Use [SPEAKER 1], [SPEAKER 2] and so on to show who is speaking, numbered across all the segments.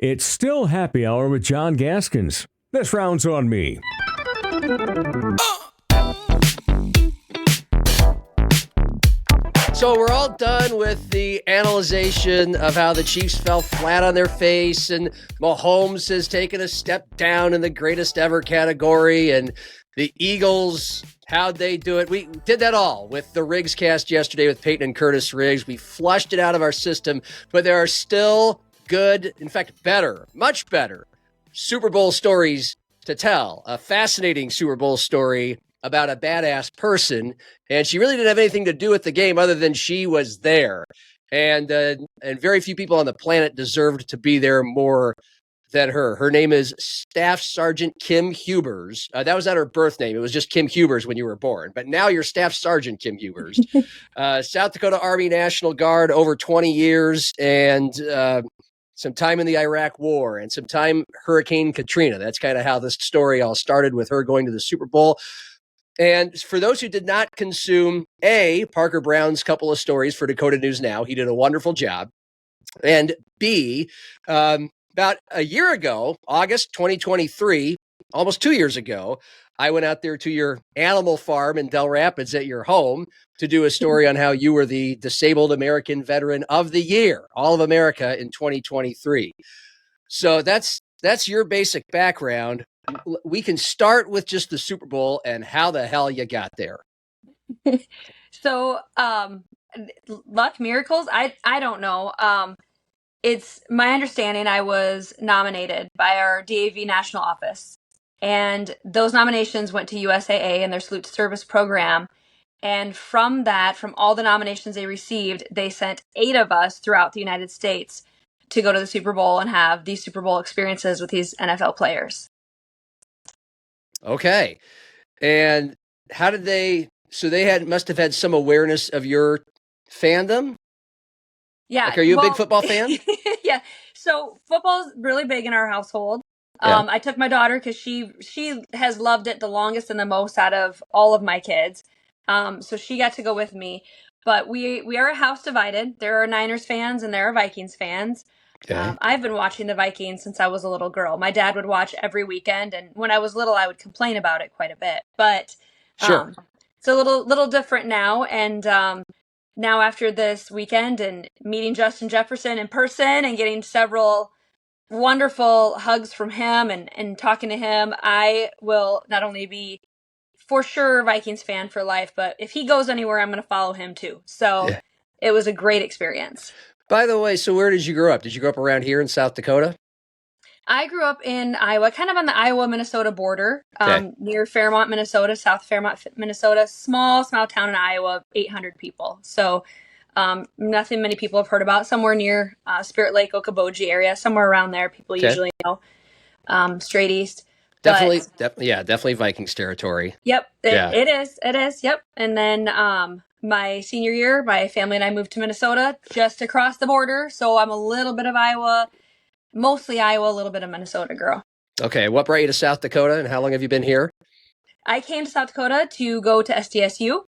[SPEAKER 1] It's still happy hour with John Gaskins. This round's on me.
[SPEAKER 2] So we're all done with the analyzation of how the Chiefs fell flat on their face and Mahomes has taken a step down in the greatest ever category and the Eagles, how'd they do it? We did that all with the Riggs cast yesterday with Peyton and Curtis Riggs. We flushed it out of our system, but there are still good, in fact, better, much better Super Bowl stories to tell. A fascinating Super Bowl story about a badass person, and she really didn't have anything to do with the game other than she was there. And very few people on the planet deserved to be there more than her. Her name is Staff Sgt. Kim Hubers. That was not her birth name. It was just Kim Hubers when you were born. But now you're Staff Sgt. Kim Hubers. South Dakota Army National Guard, over 20 years, and some time in the Iraq War and some time Hurricane Katrina. That's kind of how this story all started with her going to the Super Bowl. And for those who did not consume Parker Brown's couple of stories for Dakota News Now, he did a wonderful job. And B, about a year ago, August 2023, almost 2 years ago, I went out there to your animal farm in Del Rapids at your home to do a story on how you were the Disabled American Veteran of the Year, All of America in 2023. So that's your basic background. We can start with just the Super Bowl and how the hell you got there.
[SPEAKER 3] So, luck, miracles, I don't know. It's my understanding I was nominated by our DAV national office, and those nominations went to USAA and their Salute to Service program. And from all the nominations they received, they sent 8 of us throughout the United States to go to the Super Bowl and have these Super Bowl experiences with these NFL players.
[SPEAKER 2] Okay. And how did must have had some awareness of your fandom?
[SPEAKER 3] Yeah.
[SPEAKER 2] Like, are you a big football fan?
[SPEAKER 3] Yeah. So football's really big in our household. Yeah. I took my daughter because she has loved it the longest and the most out of all of my kids. So she got to go with me. But we are a house divided. There are Niners fans and there are Vikings fans. Okay. I've been watching the Vikings since I was a little girl. My dad would watch every weekend, and when I was little, I would complain about it quite a bit. But
[SPEAKER 2] sure.
[SPEAKER 3] It's a little different now. And now after this weekend and meeting Justin Jefferson in person and getting several wonderful hugs from him and talking to him, I will not only be for sure Vikings fan for life, but if he goes anywhere, I'm going to follow him too. So yeah. It was a great experience.
[SPEAKER 2] By the way, so where did you grow up? Did you grow up around here in South Dakota?
[SPEAKER 3] I grew up in Iowa, kind of on the Iowa-Minnesota border, near Fairmont, Minnesota, South Fairmont, Minnesota, small town in Iowa, 800 people. So nothing many people have heard about. Somewhere near Spirit Lake, Okoboji area, somewhere around there, people usually know. Straight east.
[SPEAKER 2] Definitely Vikings territory.
[SPEAKER 3] Yep, it is. Yep. And then my senior year, my family and I moved to Minnesota, just across the border. So I'm a little bit of Iowa, mostly Iowa, a little bit of Minnesota girl.
[SPEAKER 2] Okay. What brought you to South Dakota and how long have you been here?
[SPEAKER 3] I came to South Dakota to go to SDSU.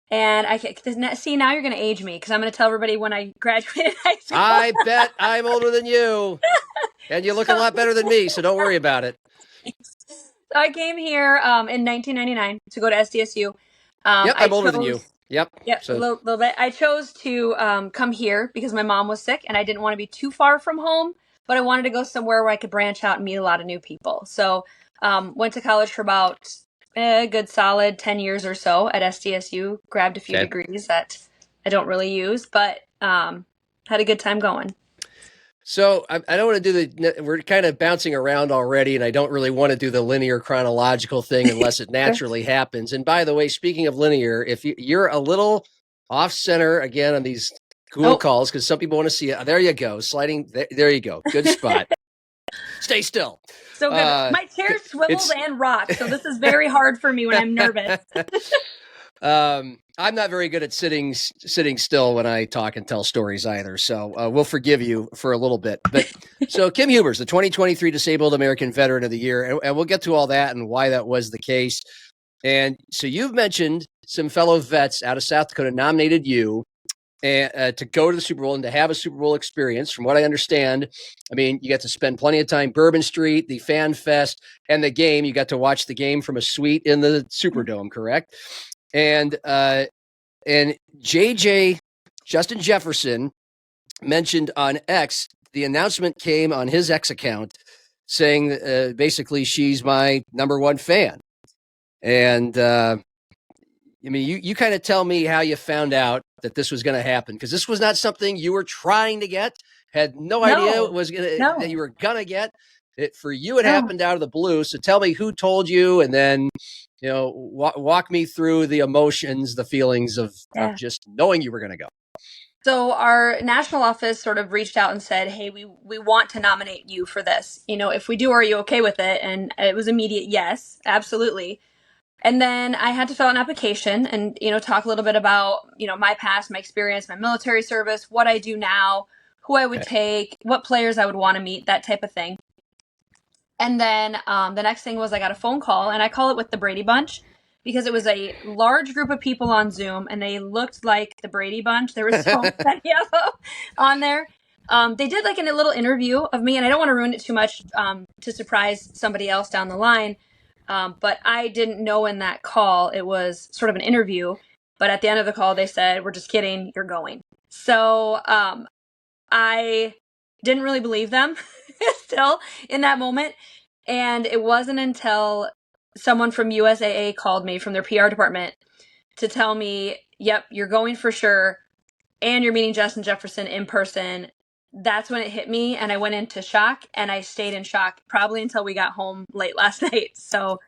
[SPEAKER 3] And now you're going to age me because I'm going to tell everybody when I graduated high school.
[SPEAKER 2] I bet I'm older than you. And you look a lot better than me, so don't worry about it.
[SPEAKER 3] So I came here in 1999 to go to SDSU.
[SPEAKER 2] I'm older than you. Yep.
[SPEAKER 3] So. A little bit. I chose to come here because my mom was sick and I didn't want to be too far from home, but I wanted to go somewhere where I could branch out and meet a lot of new people. So went to college for about a good solid 10 years or so at SDSU, grabbed a few degrees that I don't really use, but had a good time going.
[SPEAKER 2] So I don't want to do we're kind of bouncing around already, and I don't really want to do the linear chronological thing unless it naturally happens. And by the way, speaking of linear, if you're a little off center again on these Google calls, because some people want to see it. There you go. Sliding. There you go. Good spot. Stay still.
[SPEAKER 3] So good. My chair swivels and rocks, so this is very hard for me when I'm nervous.
[SPEAKER 2] I'm not very good at sitting still when I talk and tell stories either. So we'll forgive you for a little bit. But so Kim Hubers, the 2023 Disabled American Veteran of the Year, and we'll get to all that and why that was the case. And so you've mentioned some fellow vets out of South Dakota nominated you. and to go to the Super Bowl and to have a Super Bowl experience. From what I understand, I mean, you got to spend plenty of time Bourbon Street, the Fan Fest, and the game. You got to watch the game from a suite in the Superdome, correct? And JJ, Justin Jefferson, mentioned on X, the announcement came on his X account saying basically she's my number one fan. And I mean, you kind of tell me how you found out that this was going to happen, because this was not something you were trying to get, had no idea it was that you were going to get. For you, it happened out of the blue. So tell me who told you, and then, you know, walk me through the emotions, the feelings of just knowing you were going to go.
[SPEAKER 3] So our national office sort of reached out and said, hey, we want to nominate you for this. You know, if we do, are you okay with it? And it was immediate yes, absolutely. And then I had to fill out an application and, you know, talk a little bit about, you know, my past, my experience, my military service, what I do now, who I would take, what players I would want to meet, that type of thing. And then the next thing was I got a phone call, and I call it with the Brady Bunch, because it was a large group of people on Zoom, and they looked like the Brady Bunch. There was so many of them on there. They did like a little interview of me, and I don't want to ruin it too much to surprise somebody else down the line. But I didn't know in that call it was sort of an interview. But at the end of the call, they said, we're just kidding, you're going. So I didn't really believe them still in that moment. And it wasn't until someone from USAA called me from their PR department to tell me, yep, you're going for sure, and you're meeting Justin Jefferson in person. That's when it hit me, and I went into shock, and I stayed in shock probably until we got home late last night. So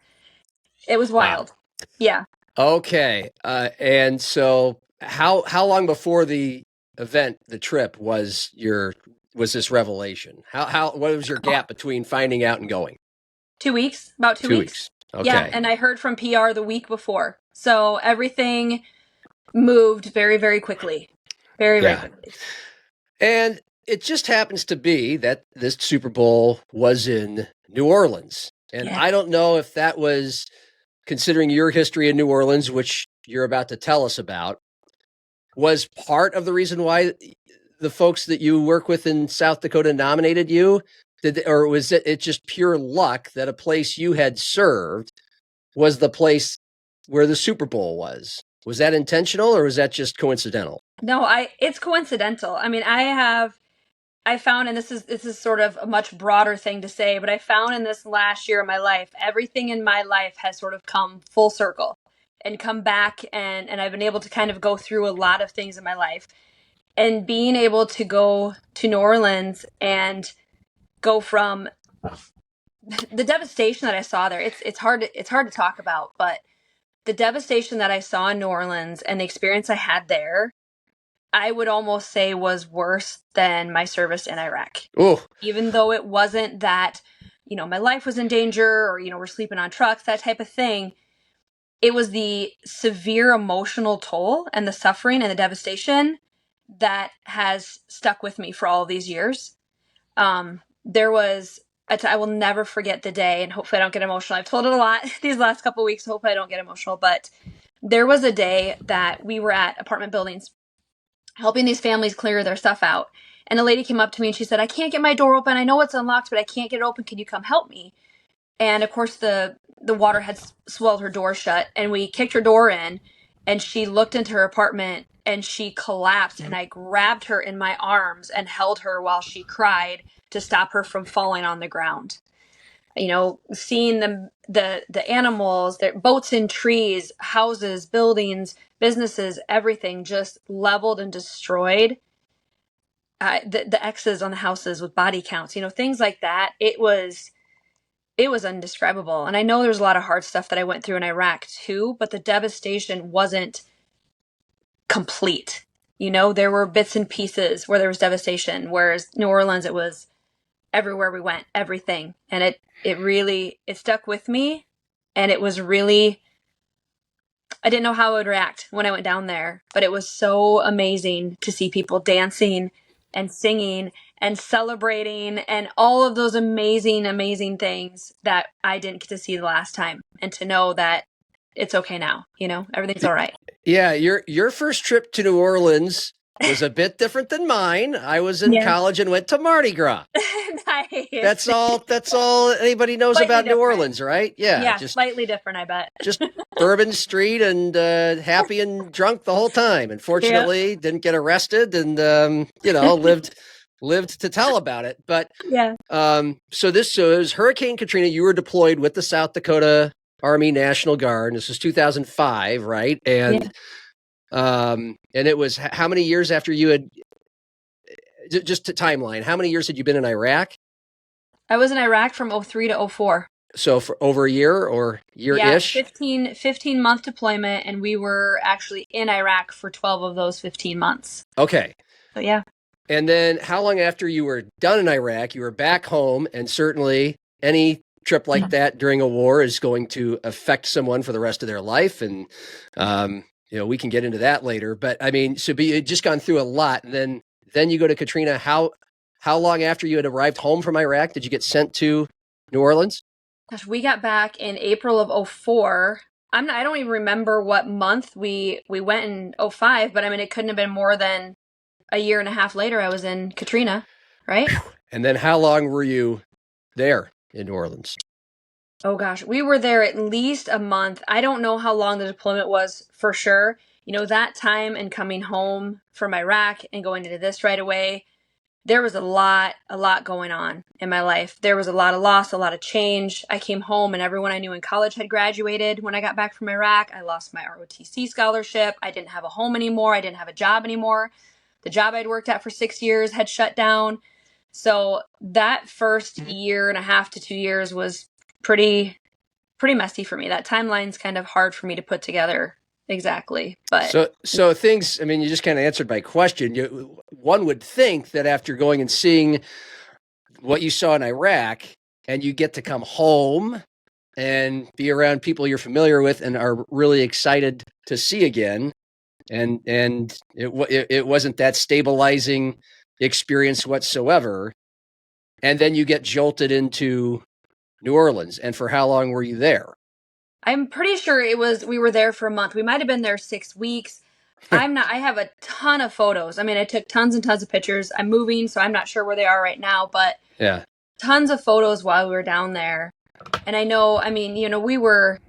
[SPEAKER 3] it was wild. Wow. Yeah. Okay.
[SPEAKER 2] And so how long before the event, the trip, was this revelation? What was your gap between finding out and going?
[SPEAKER 3] 2 weeks, about 2 weeks.
[SPEAKER 2] Okay.
[SPEAKER 3] Yeah, and I heard from PR the week before. So everything moved very, very quickly. Very, very quickly.
[SPEAKER 2] And it just happens to be that this Super Bowl was in New Orleans. And I don't know if that was, considering your history in New Orleans, which you're about to tell us about, was part of the reason why the folks that you work with in South Dakota nominated you. Or was it just pure luck that a place you had served was the place where the Super Bowl was? Was that intentional, or was that just coincidental?
[SPEAKER 3] No, it's coincidental. I mean, I found, and this is sort of a much broader thing to say, but I found in this last year of my life, everything in my life has sort of come full circle and come back, and I've been able to kind of go through a lot of things in my life. And being able to go to New Orleans and go from the devastation that I saw there, it's hard to talk about, but the devastation that I saw in New Orleans and the experience I had there, I would almost say was worse than my service in Iraq.
[SPEAKER 2] Ooh.
[SPEAKER 3] Even though it wasn't that, you know, my life was in danger, or, you know, we're sleeping on trucks, that type of thing. It was the severe emotional toll and the suffering and the devastation that has stuck with me for all of these years. There was, I will never forget the day, and hopefully I don't get emotional. I've told it a lot these last couple of weeks. Hopefully I don't get emotional, but there was a day that we were at apartment buildings helping these families clear their stuff out. And a lady came up to me and she said, I can't get my door open. I know it's unlocked, but I can't get it open. Can you come help me? And of course the water had swelled her door shut, and we kicked her door in, and she looked into her apartment and she collapsed, and I grabbed her in my arms and held her while she cried to stop her from falling on the ground. You know, seeing the animals, their boats in trees, houses, buildings, businesses, everything just leveled and destroyed. The X's on the houses with body counts, you know, things like that. It was indescribable. And I know there's a lot of hard stuff that I went through in Iraq too, but the devastation wasn't complete. You know, there were bits and pieces where there was devastation, whereas New Orleans, it was everywhere we went, everything. And it really stuck with me. And it was really, I didn't know how I would react when I went down there, but it was so amazing to see people dancing and singing and celebrating and all of those amazing, amazing things that I didn't get to see the last time, and to know that it's okay now, you know, everything's all right.
[SPEAKER 2] Yeah. Your first trip to New Orleans, was a bit different than mine. I was in
[SPEAKER 3] Yeah.
[SPEAKER 2] college and went to Mardi Gras.
[SPEAKER 3] Nice.
[SPEAKER 2] That's all anybody knows
[SPEAKER 3] Slightly
[SPEAKER 2] about New
[SPEAKER 3] different.
[SPEAKER 2] Orleans, right? Yeah, just
[SPEAKER 3] slightly different, I bet.
[SPEAKER 2] just Bourbon Street and happy and drunk the whole time. And fortunately, didn't get arrested and lived to tell about it. But
[SPEAKER 3] Yeah.
[SPEAKER 2] so it was Hurricane Katrina. You were deployed with the South Dakota Army National Guard. This was 2005, right? And it was how many years after you had, just to timeline, how many years had you been in Iraq?
[SPEAKER 3] I was in Iraq from 03 to 04.
[SPEAKER 2] So for over a year or year-ish?
[SPEAKER 3] Yeah, 15 month deployment, and we were actually in Iraq for 12 of those 15 months.
[SPEAKER 2] Okay.
[SPEAKER 3] So yeah.
[SPEAKER 2] And then how long after you were done in Iraq, you were back home, and certainly any trip like that during a war is going to affect someone for the rest of their life. And, we can get into that later. But I mean, so you had just gone through a lot, and then you go to Katrina. How long after you had arrived home from Iraq did you get sent to New Orleans?
[SPEAKER 3] Gosh, we got back in April of 04. I don't even remember what month we went in 05, but I mean, it couldn't have been more than a year and a half later. I was in Katrina, right?
[SPEAKER 2] And then how long were you there in New Orleans?
[SPEAKER 3] Oh gosh, we were there at least a month. I don't know how long the deployment was for sure. That time and coming home from Iraq and going into this right away, there was a lot going on in my life. There was a lot of loss, a lot of change. I came home and everyone I knew in college had graduated when I got back from Iraq. I lost my ROTC scholarship. I didn't have a home anymore. I didn't have a job anymore. The job I'd worked at for 6 years had shut down. So that first year and a half to 2 years was pretty messy for me. That timeline's kind of hard for me to put together exactly. But
[SPEAKER 2] so things, I mean, you just kind of answered my question. One would think that after going and seeing what you saw in Iraq, and you get to come home and be around people you're familiar with and are really excited to see again, and it wasn't that stabilizing experience whatsoever, and then you get jolted into New Orleans. And for how long were you there?
[SPEAKER 3] I'm pretty sure we were there for a month. We might have been there 6 weeks. I have a ton of photos. I mean, I took tons and tons of pictures. I'm moving, so I'm not sure where they are right now, but
[SPEAKER 2] yeah,
[SPEAKER 3] tons of photos while we were down there. And I know, I mean, we were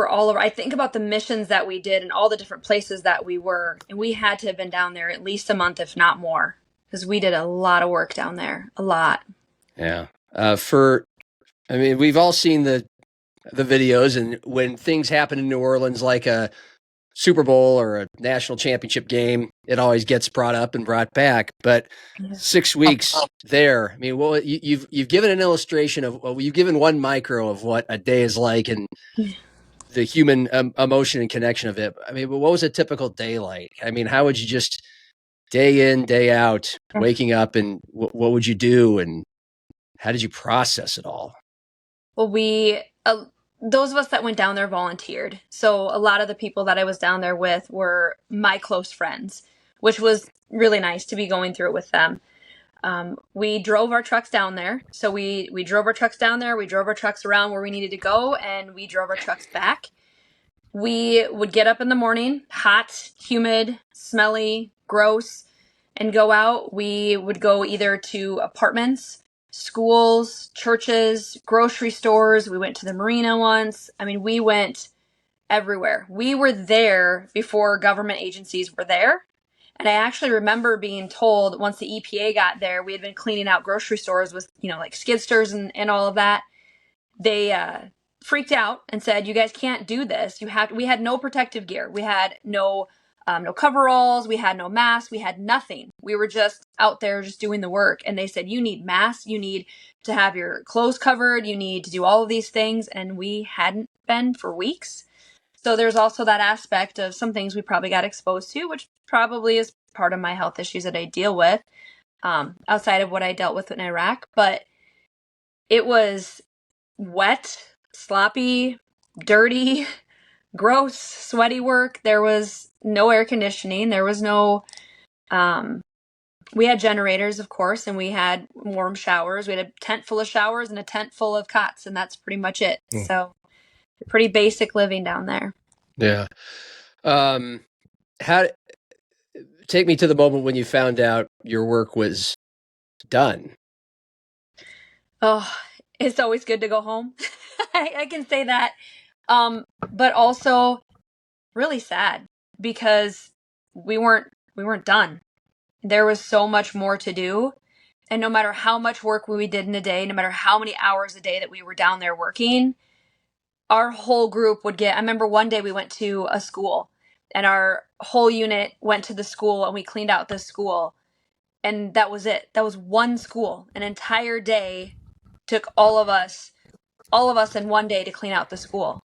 [SPEAKER 3] all over. I think about the missions that we did and all the different places that we were, and we had to have been down there at least a month, if not more, because we did a lot of work down there, a lot.
[SPEAKER 2] Yeah. We've all seen the videos, and when things happen in New Orleans, like a Super Bowl or a national championship game, it always gets brought up and brought back. But 6 weeks there, I mean, well, you've given an illustration of, you've given one micro of what a day is like and the human emotion and connection of it. I mean, but what was a typical day like? I mean, how would you just day in, day out, waking up, and what would you do, and how did you process it all?
[SPEAKER 3] Well, those of us that went down there volunteered. So a lot of the people that I was down there with were my close friends, which was really nice to be going through it with them. We drove our trucks down there. So we drove our trucks down there. We drove our trucks around where we needed to go, and we drove our trucks back. We would get up in the morning, hot, humid, smelly, gross, and go out. We would go either to apartments, schools, churches, grocery stores. We went to the marina once. I mean, we went everywhere. We were there before government agencies were there. And I actually remember being told once the EPA got there, we had been cleaning out grocery stores with, like skidsters and all of that. They freaked out and said, "You guys can't do this. We had no protective gear. We had no coveralls. We had no masks. We had nothing. We were just out there just doing the work." And they said, "You need masks. You need to have your clothes covered. You need to do all of these things." And we hadn't been for weeks. So there's also that aspect of some things we probably got exposed to, which probably is part of my health issues that I deal with outside of what I dealt with in Iraq. But it was wet, sloppy, dirty, gross, sweaty work. There was no air conditioning. There was no, we had generators, of course, and we had warm showers. We had a tent full of showers and a tent full of cots, and that's pretty much it. So pretty basic living down there.
[SPEAKER 2] Yeah. take me to the moment when you found out your work was done.
[SPEAKER 3] Oh, it's always good to go home. I can say that. But also really sad because we weren't done. There was so much more to do. And no matter how much work we did in a day, no matter how many hours a day that we were down there working, our whole group would get. I remember one day we went to a school and our whole unit went to the school and we cleaned out the school. And that was it. That was one school. An entire day took all of us in one day to clean out the school.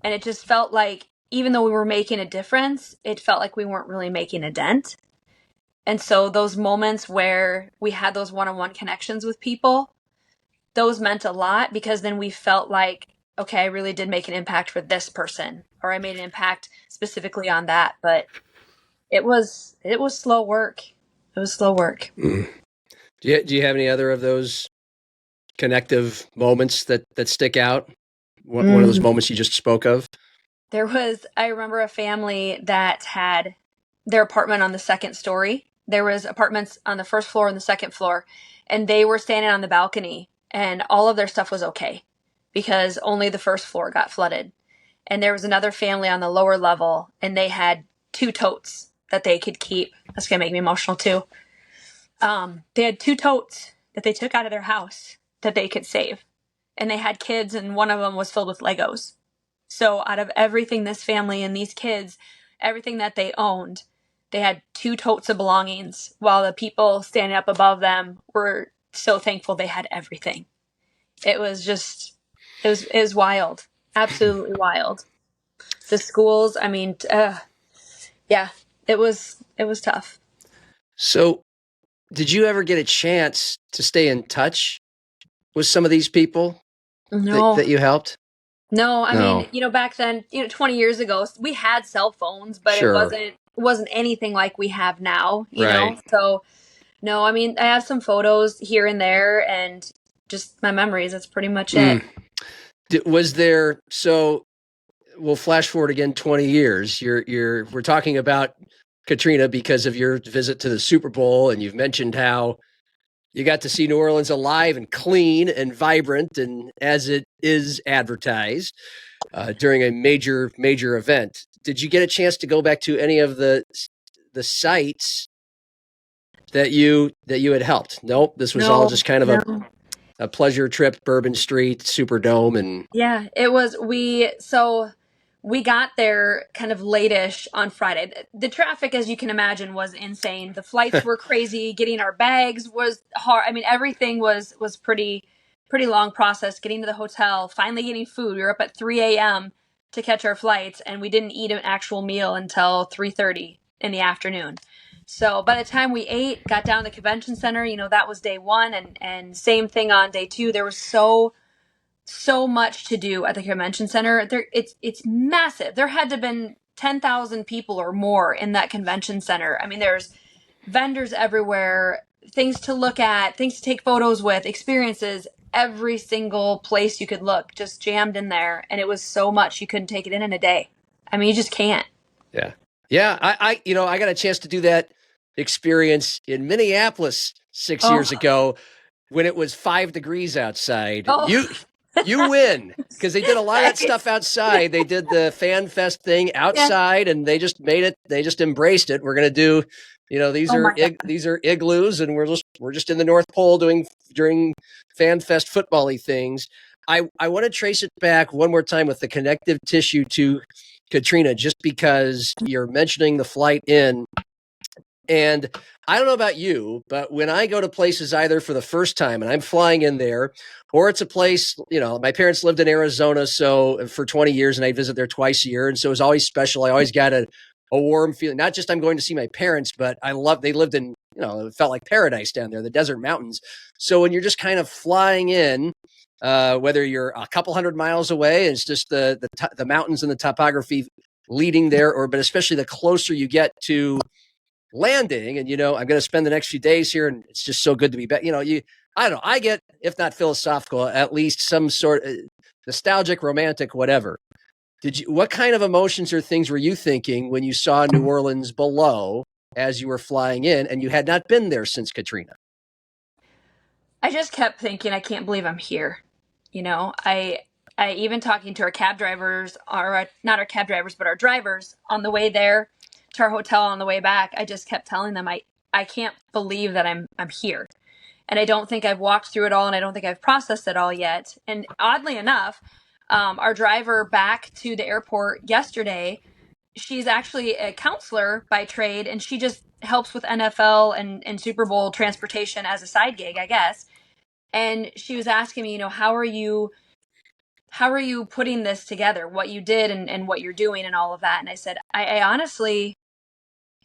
[SPEAKER 3] And it just felt like, even though we were making a difference, it felt like we weren't really making a dent. And so those moments where we had those one-on-one connections with people, those meant a lot because then we felt like, okay, I really did make an impact for this person, or I made an impact specifically on that. But it was slow work. It was slow work.
[SPEAKER 2] Mm. Do you have any other of those connective moments that stick out? One of those moments you just spoke of?
[SPEAKER 3] I remember a family that had their apartment on the second story. There was apartments on the first floor and the second floor, and they were standing on the balcony and all of their stuff was okay because only the first floor got flooded. And there was another family on the lower level and they had 2 totes that they could keep. That's going to make me emotional too. They had 2 totes that they took out of their house that they could save. And they had kids and one of them was filled with Legos. So out of everything this family and these kids, everything that they owned, they had 2 totes of belongings while the people standing up above them were so thankful they had everything. It was wild. Absolutely wild. The schools, I mean, yeah, it was tough.
[SPEAKER 2] So did you ever get a chance to stay in touch with some of these people that you helped?
[SPEAKER 3] No, I mean, back then, 20 years ago, we had cell phones, but
[SPEAKER 2] Sure.
[SPEAKER 3] it wasn't anything like we have now, you
[SPEAKER 2] Right.
[SPEAKER 3] know? So, no, I mean, I have some photos here and there and just my memories. That's pretty much it.
[SPEAKER 2] Was there, so we'll flash forward again 20 years. We're talking about Katrina because of your visit to the Super Bowl, and you've mentioned how you got to see New Orleans alive and clean and vibrant, and as it is advertised during a major event. Did you get a chance to go back to any of the sites that you had helped? Nope. This was all just kind of a pleasure trip, Bourbon Street, Superdome, and
[SPEAKER 3] yeah, it was. We got there kind of late-ish on Friday. The traffic, as you can imagine, was insane. The flights were crazy. Getting our bags was hard. I mean, everything was pretty long process. Getting to the hotel, finally getting food. We were up at 3 a.m. to catch our flights, and we didn't eat an actual meal until 3:30 in the afternoon. So by the time we ate, got down to the convention center, that was day 1, and same thing on day 2. There was so much to do at the convention center. It's massive. There had to have been 10,000 people or more in that convention center. I mean, there's vendors everywhere, things to look at, things to take photos with, experiences, every single place you could look just jammed in there. And it was so much you couldn't take it in a day. I mean, you just can't.
[SPEAKER 2] Yeah. Yeah. I got a chance to do that experience in Minneapolis 6 years ago when it was 5 degrees outside. You win, because they did a lot of that stuff outside. They did the FanFest thing outside, and they just made it. They just embraced it. We're going to do, these are igloos, and we're just in the North Pole during FanFest football-y things. I want to trace it back one more time with the connective tissue to Katrina, just because you're mentioning the flight in. And I don't know about you, but when I go to places either for the first time and I'm flying in there, or it's a place, my parents lived in Arizona for 20 years and I visit there twice a year. And so it was always special. I always got a warm feeling, not just I'm going to see my parents, but they lived in, it felt like paradise down there, the desert mountains. So when you're just kind of flying in, whether you're a couple hundred miles away, it's just the mountains and the topography leading there, but especially the closer you get to landing, and I'm going to spend the next few days here, and it's just so good to be back. I don't know. I get, if not philosophical, at least some sort of nostalgic, romantic, whatever. What kind of emotions or things were you thinking when you saw New Orleans below as you were flying in, and you had not been there since Katrina?
[SPEAKER 3] I just kept thinking, I can't believe I'm here. I even talking to our cab drivers, or not our cab drivers, but our drivers on the way there to our hotel on the way back. I just kept telling them, I can't believe that I'm here. And I don't think I've walked through it all, and I don't think I've processed it all yet. And oddly enough, our driver back to the airport yesterday, she's actually a counselor by trade, and she just helps with NFL and Super Bowl transportation as a side gig, I guess. And she was asking me, how are you putting this together, what you did and what you're doing and all of that? And I said, I honestly,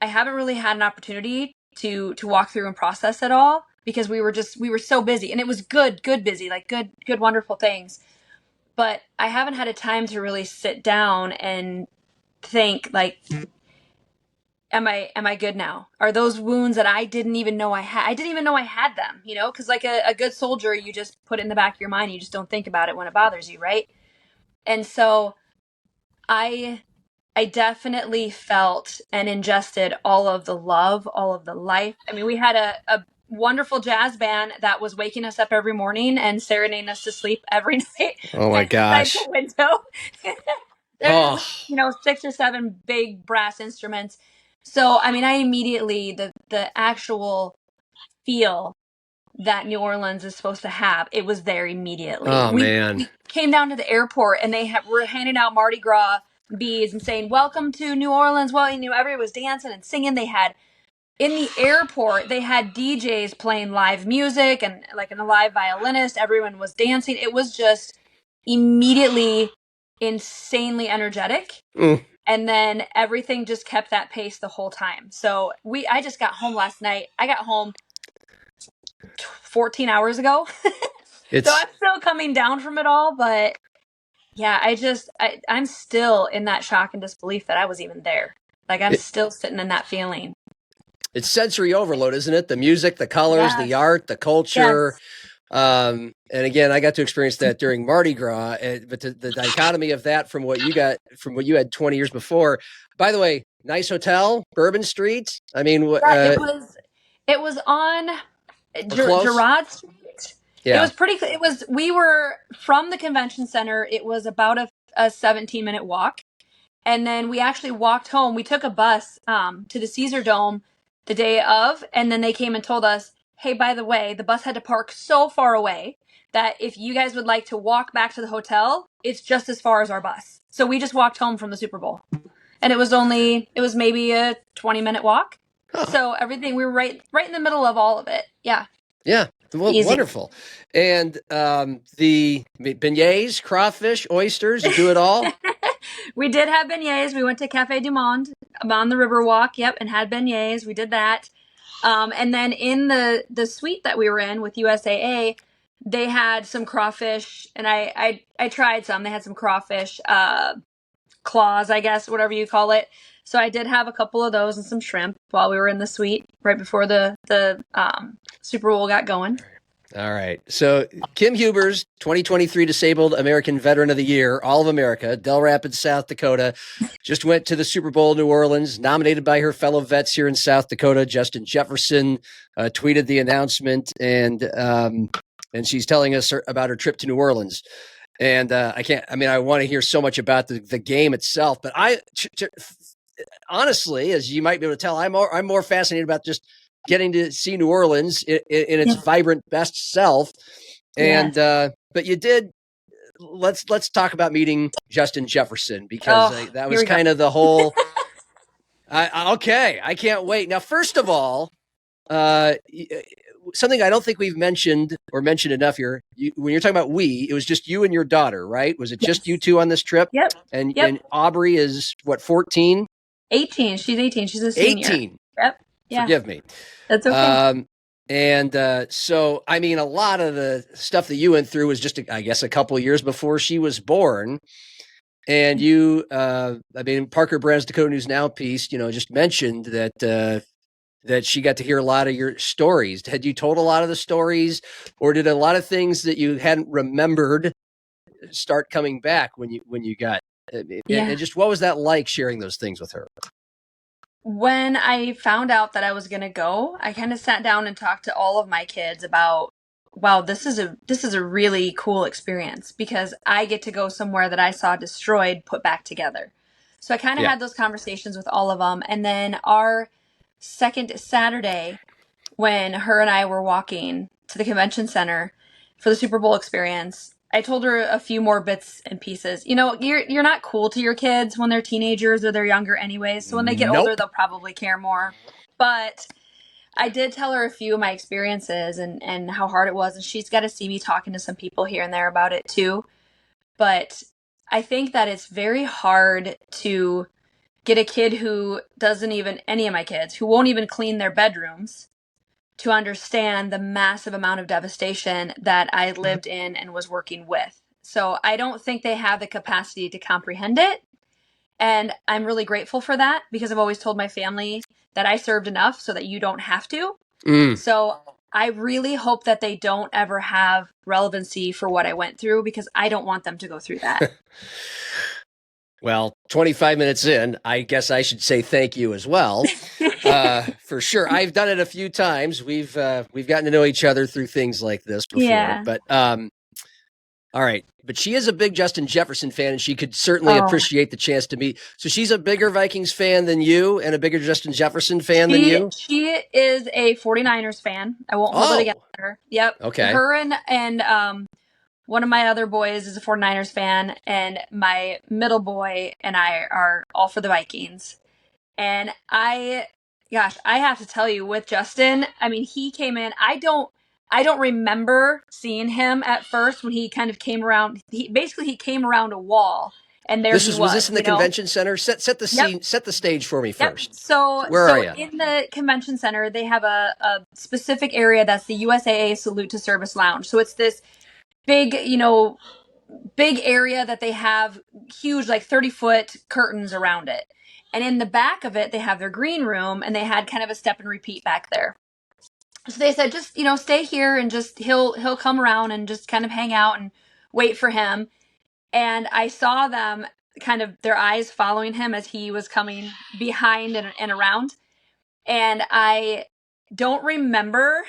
[SPEAKER 3] I haven't really had an opportunity to walk through and process it all, because we were so busy, and it was good busy, like good, wonderful things. But I haven't had a time to really sit down and think, like, am I good now? Are those wounds that I didn't even know I had? I didn't even know I had them, because like a good soldier, you just put it in the back of your mind. You just don't think about it when it bothers you, right? And so I definitely felt and ingested all of the love, all of the life. I mean, we had a wonderful jazz band that was waking us up every morning and serenading us to sleep every night.
[SPEAKER 2] Oh my gosh.
[SPEAKER 3] Outside the window. There's, 6 or 7 big brass instruments. So, I mean, I immediately, the actual feel that New Orleans is supposed to have, it was there immediately. We came down to the airport, and were handing out Mardi Gras beads and saying, "Welcome to New Orleans." Well, everyone was dancing and singing. They had, in the airport, they had DJs playing live music and like a live violinist. Everyone was dancing. It was just immediately insanely energetic. And then everything just kept that pace the whole time. So I just got home last night. I got home 14 hours ago. So I'm still coming down from it all, but yeah, I'm still in that shock and disbelief that I was even there. Like, I'm still sitting in that feeling.
[SPEAKER 2] It's sensory overload, isn't it? The music, the colors, the art, the culture. Yes. And again, I got to experience that during Mardi Gras, but the dichotomy of that from what you had 20 years before. By the way, nice hotel, Bourbon Street. I mean,
[SPEAKER 3] it was on Girard Street. Yeah. It was pretty. We were from the convention center. It was about a 17-minute walk. And then we actually walked home. We took a bus to the Superdome the day of, and then they came and told us, hey, by the way, the bus had to park so far away that if you guys would like to walk back to the hotel, it's just as far as our bus. So we just walked home from the Super Bowl. And it was maybe a 20-minute walk. Huh. So everything, we were right in the middle of all of it. Yeah.
[SPEAKER 2] Yeah. Well, wonderful. And the beignets, crawfish, oysters, you do it all?
[SPEAKER 3] We did have beignets. We went to Cafe du Monde on the Riverwalk, and had beignets. We did that. And then in the suite that we were in with USAA, they had some crawfish, and I tried some. They had some crawfish claws, I guess, whatever you call it. So I did have a couple of those and some shrimp while we were in the suite right before the Super Bowl got going.
[SPEAKER 2] All right. So Kim Huber's 2023 Disabled American Veteran of the Year, All of America, Del Rapids, South Dakota, just went to the Super Bowl, New Orleans, nominated by her fellow vets here in South Dakota. Justin Jefferson tweeted the announcement, and she's telling us about her trip to New Orleans. And I want to hear so much about the game itself, but honestly, as you might be able to tell, I'm more fascinated about just getting to see New Orleans in its vibrant best self. And, but you did, let's talk about meeting Justin Jefferson, because that was kind of the whole, I can't wait. Now, first of all, something I don't think we've mentioned enough here. When you're talking about it was just you and your daughter, right? Was it just you two on this trip?
[SPEAKER 3] Yep.
[SPEAKER 2] And Aubrey is what, 14?
[SPEAKER 3] 18. She's 18. She's a senior.
[SPEAKER 2] 18.
[SPEAKER 3] Yep. Yeah.
[SPEAKER 2] Forgive me.
[SPEAKER 3] That's okay.
[SPEAKER 2] So, I mean, a lot of the stuff that you went through was just, I guess, a couple of years before she was born. And you, Parker Brand's Dakota News Now piece, just mentioned that she got to hear a lot of your stories. Had you told a lot of the stories, or did a lot of things that you hadn't remembered start coming back when you got, and just what was that like, sharing those things with her?
[SPEAKER 3] when I found out that I was going to go, I kind of sat down and talked to all of my kids about, wow, this is a really cool experience because I get to go somewhere that I saw destroyed, put back together. So I kind of
[SPEAKER 2] Yeah.
[SPEAKER 3] had those conversations with all of them. And then our second Saturday, when her and I were walking to the convention center for the Super Bowl experience, I told her a few more bits and pieces. You know, you're not cool to your kids when they're teenagers or they're younger anyways. So when they get older,
[SPEAKER 2] Nope.
[SPEAKER 3] they'll probably care more. But I did tell her a few of my experiences and how hard it was. And she's got to see me talking to some people here and there about it too. But I think that it's very hard to get a kid who doesn't even, any of my kids, who won't even clean their bedrooms to understand the massive amount of devastation that I lived in and was working with. So I don't think they have the capacity to comprehend it. And I'm really grateful for that because I've always told my family that I served enough so that you don't have to. So I really hope that they don't ever have relevancy for what I went through because I don't want them to go through that.
[SPEAKER 2] Well, 25 minutes in, I guess I should say thank you as well. For sure. I've done it a few times. We've gotten to know each other through things like this before.
[SPEAKER 3] Yeah.
[SPEAKER 2] But all right. But she is a big Justin Jefferson fan, and she could certainly appreciate the chance to meet. So she's a bigger Vikings fan than you and a bigger Justin Jefferson fan than you?
[SPEAKER 3] She is a 49ers fan. I won't hold it against her. Yep.
[SPEAKER 2] Okay.
[SPEAKER 3] Her and one of my other boys is a 49ers fan, and my middle boy and I are all for the Vikings. And I have to tell you, with Justin, I mean, he came in. I don't remember seeing him at first when he kind of came around. He came around a wall, and there was
[SPEAKER 2] this in the convention center? Set the scene, set the stage for me first.
[SPEAKER 3] Yep. So
[SPEAKER 2] where are you?
[SPEAKER 3] In the convention center, they have a specific area that's the USAA Salute to Service Lounge. So it's this big, big area that they have huge, like 30-foot curtains around it. And in the back of it, they have their green room, and they had kind of a step and repeat back there. So they said, just, stay here and just, he'll come around and just kind of hang out and wait for him. And I saw them kind of their eyes following him as he was coming behind and around. And I don't remember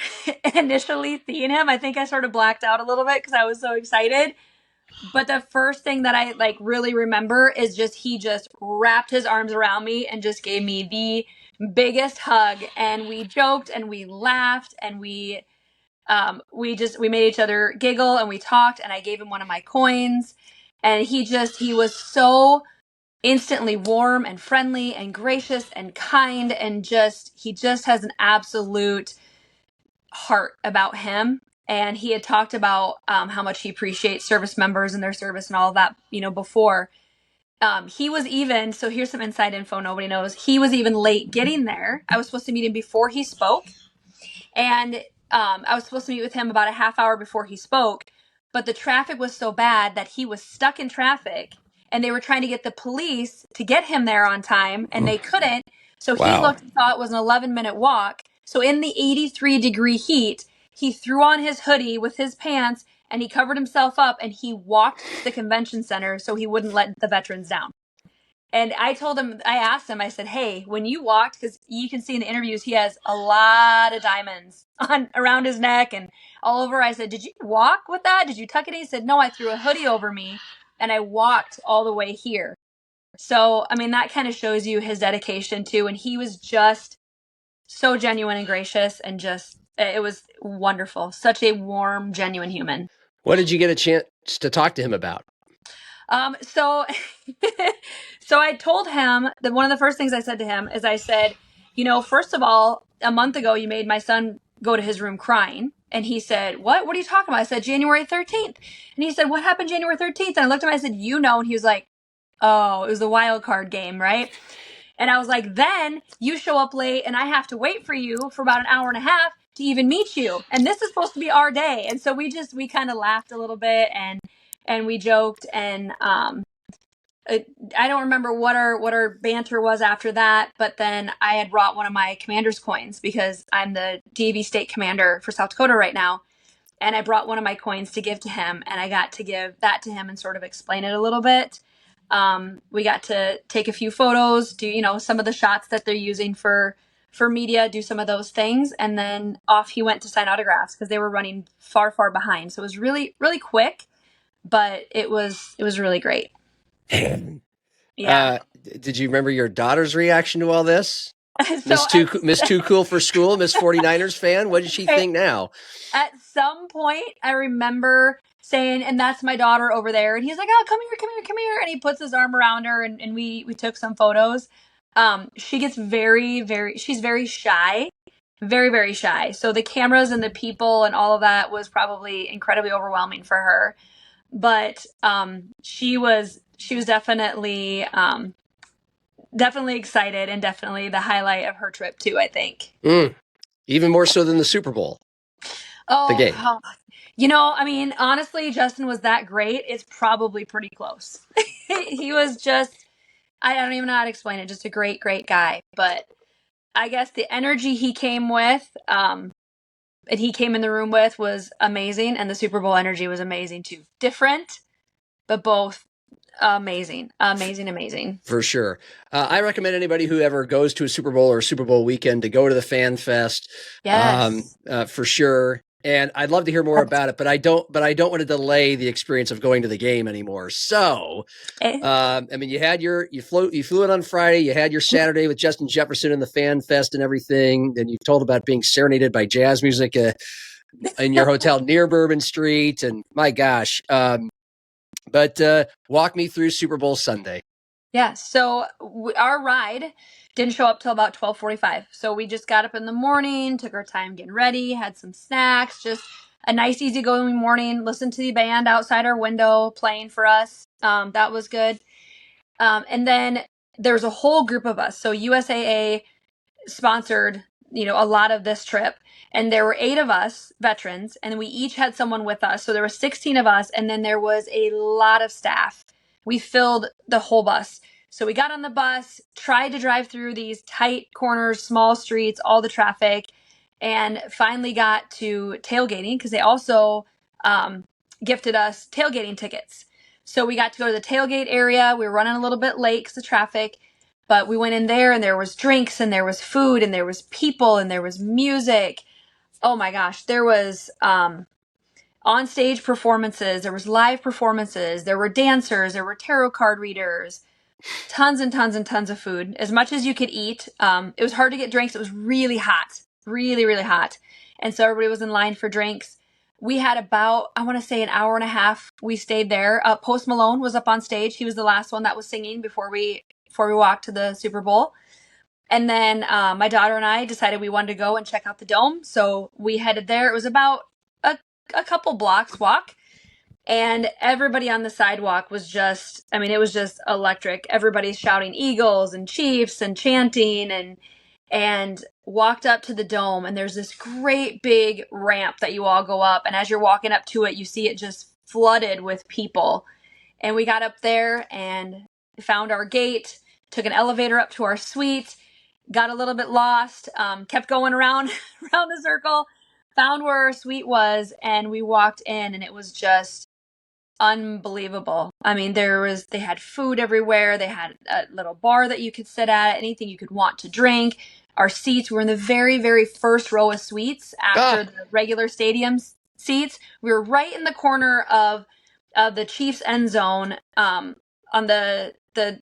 [SPEAKER 3] initially seeing him. I think I sort of blacked out a little bit because I was so excited. But the first thing that I really remember is he just wrapped his arms around me and just gave me the biggest hug. And we joked and we laughed and we made each other giggle and we talked, and I gave him one of my coins, and he was so instantly warm and friendly and gracious and kind, and he just has an absolute heart about him. And he had talked about how much he appreciates service members and their service and all of that, before. He was even, so here's some inside info nobody knows, he was even late getting there. I was supposed to meet him before he spoke. And I was supposed to meet with him about a half hour before he spoke. But the traffic was so bad that he was stuck in traffic. And they were trying to get the police to get him there on time. And they couldn't. So he looked and thought it was an 11-minute walk. So in the 83-degree heat, he threw on his hoodie with his pants and he covered himself up and he walked to the convention center so he wouldn't let the veterans down. And I asked him, I said, hey, when you walked, because you can see in the interviews, he has a lot of diamonds around his neck and all over. I said, did you walk with that? Did you tuck it in? He said, no, I threw a hoodie over me and I walked all the way here. So, I mean, that kind of shows you his dedication too. And he was just so genuine and gracious and it was wonderful. Such a warm, genuine human.
[SPEAKER 2] What did you get a chance to talk to him about?
[SPEAKER 3] So I told him that one of the first things I said to him is I said, first of all, a month ago, you made my son go to his room crying. And he said, what are you talking about? I said, January 13th. And he said, what happened January 13th? And I looked at him, I said, and he was like, oh, it was the wild card game, right? And I was like, then you show up late and I have to wait for you for about an hour and a half to even meet you. And this is supposed to be our day. And so we kind of laughed a little bit and we joked, and I don't remember what our banter was after that, but then I had brought one of my commander's coins because I'm the DAV state commander for South Dakota right now, and I brought one of my coins to give to him, and I got to give that to him and sort of explain it a little bit. We got to take a few photos, do, some of the shots that they're using for media, do some of those things. And then off he went to sign autographs because they were running far, far behind. So it was really, really quick, but it was really great. Yeah.
[SPEAKER 2] Did you remember your daughter's reaction to all this?
[SPEAKER 3] So
[SPEAKER 2] Miss Too Cool for School, Miss 49ers fan. What does she think now?
[SPEAKER 3] At some point, I remember saying, "And that's my daughter over there." And he's like, "Oh, come here, come here, come here." And he puts his arm around her, and we took some photos. She gets she's very shy, very, very shy. So the cameras and the people and all of that was probably incredibly overwhelming for her. But she was definitely excited, and definitely the highlight of her trip too, I think.
[SPEAKER 2] Even more so than the Super Bowl. The game.
[SPEAKER 3] I mean, honestly, Justin was that great. It's probably pretty close. He was just, I don't even know how to explain it. Just a great, great guy. But I guess the energy he came with, and he came in the room with, was amazing. And the Super Bowl energy was amazing too. Different, but both amazing. For sure. I recommend anybody who ever goes to a Super Bowl or Super Bowl weekend to go to the Fan Fest. Yes.
[SPEAKER 2] For sure. And I'd love to hear more about it, but I don't want to delay the experience of going to the game anymore. So, I mean, you flew in on Friday, you had your Saturday with Justin Jefferson and the Fan Fest and everything. Then you told about being serenaded by jazz music in your hotel near Bourbon Street. And my gosh, but walk me through Super Bowl Sunday.
[SPEAKER 3] Yeah. So our ride didn't show up till about 12:45. So we just got up in the morning, took our time getting ready, had some snacks, just a nice, easygoing morning. Listened to the band outside our window playing for us. That was good. And then there's a whole group of us. So USAA sponsored, a lot of this trip. And there were 8 of us veterans, and we each had someone with us. So there were 16 of us, and then there was a lot of staff. We filled the whole bus. So we got on the bus, tried to drive through these tight corners, small streets, all the traffic, and finally got to tailgating because they also gifted us tailgating tickets. So we got to go to the tailgate area. We were running a little bit late because of traffic, but we went in there and there was drinks and there was food and there was people and there was music. Oh my gosh, there was on stage performances, there was live performances, there were dancers, there were tarot card readers, tons and tons and tons of food, as much as you could eat. It was hard to get drinks. It was really hot, really, really hot. And so everybody was in line for drinks. We had about, I want to say, an hour and a half. We stayed there. Post Malone was up on stage. He was the last one that was singing before we walked to the Super Bowl. And then my daughter and I decided we wanted to go and check out the dome. So we headed there. It was about a couple blocks walk. And everybody on the sidewalk was just, I mean, it was just electric. Everybody's shouting Eagles and Chiefs and chanting and walked up to the dome. And there's this great big ramp that you all go up. And as you're walking up to it, you see it just flooded with people. And we got up there and found our gate, took an elevator up to our suite, got a little bit lost, kept going around the circle, found where our suite was, and we walked in, and it was just unbelievable. I mean, they had food everywhere. They had a little bar that you could sit at, anything you could want to drink. Our seats were in the very, very first row of suites after the regular stadium seats. We were right in the corner of the Chiefs end zone, on the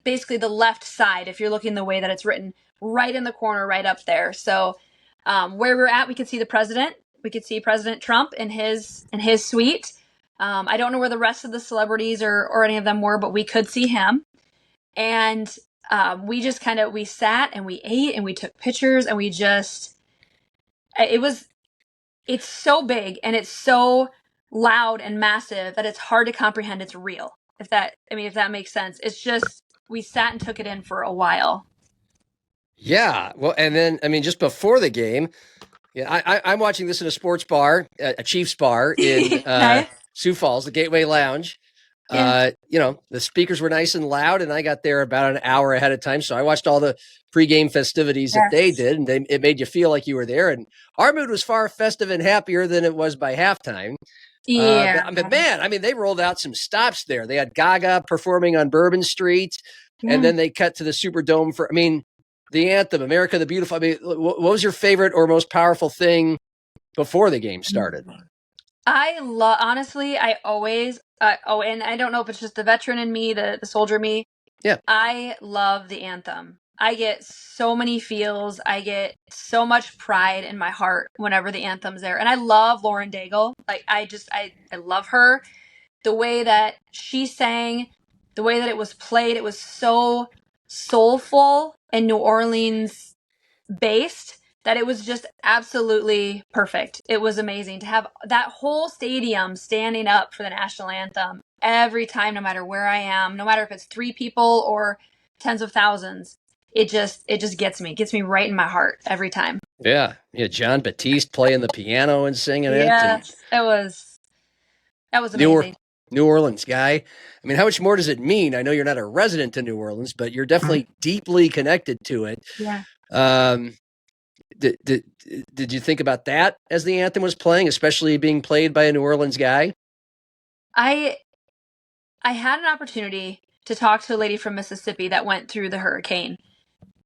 [SPEAKER 3] basically the left side, if you're looking the way that it's written, right in the corner, right up there. So where we're at, we could see the president. We could see President Trump in his suite. I don't know where the rest of the celebrities or any of them were, but we could see him. And we just we sat and we ate and we took pictures and it's so big and it's so loud and massive that it's hard to comprehend it's real. If that makes sense. It's just, we sat and took it in for a while.
[SPEAKER 2] Yeah. Well, and then, I mean, just before the game, I'm watching this in a sports bar, a Chiefs bar in
[SPEAKER 3] Nice.
[SPEAKER 2] Sioux Falls, the Gateway Lounge.
[SPEAKER 3] Yeah.
[SPEAKER 2] The speakers were nice and loud, and I got there about an hour ahead of time. So I watched all the pregame festivities that they did, and it made you feel like you were there. And our mood was far festive and happier than it was by halftime.
[SPEAKER 3] Yeah.
[SPEAKER 2] But man, I mean, they rolled out some stops there. They had Gaga performing on Bourbon Street, and then they cut to the Superdome for, the anthem, America the Beautiful. I mean, what was your favorite or most powerful thing before the game started?
[SPEAKER 3] Honestly, I always, and I don't know if it's just the veteran in me, the soldier me.
[SPEAKER 2] Yeah.
[SPEAKER 3] I love the anthem. I get so many feels. I get so much pride in my heart whenever the anthem's there. And I love Lauren Daigle. Like, I love her. The way that she sang, the way that it was played, it was so soulful and New Orleans based that it was just absolutely perfect. It was amazing to have that whole stadium standing up for the national anthem every time, no matter where I am, no matter if it's 3 people or tens of thousands. It just gets me right in my heart every time.
[SPEAKER 2] Yeah. John Batiste playing the piano and singing it.
[SPEAKER 3] Yes, that was amazing.
[SPEAKER 2] New Orleans guy. I mean, how much more does it mean? I know you're not a resident in New Orleans, but you're definitely deeply connected to it.
[SPEAKER 3] Yeah.
[SPEAKER 2] Did you think about that as the anthem was playing, especially being played by a New Orleans guy?
[SPEAKER 3] I had an opportunity to talk to a lady from Mississippi that went through the hurricane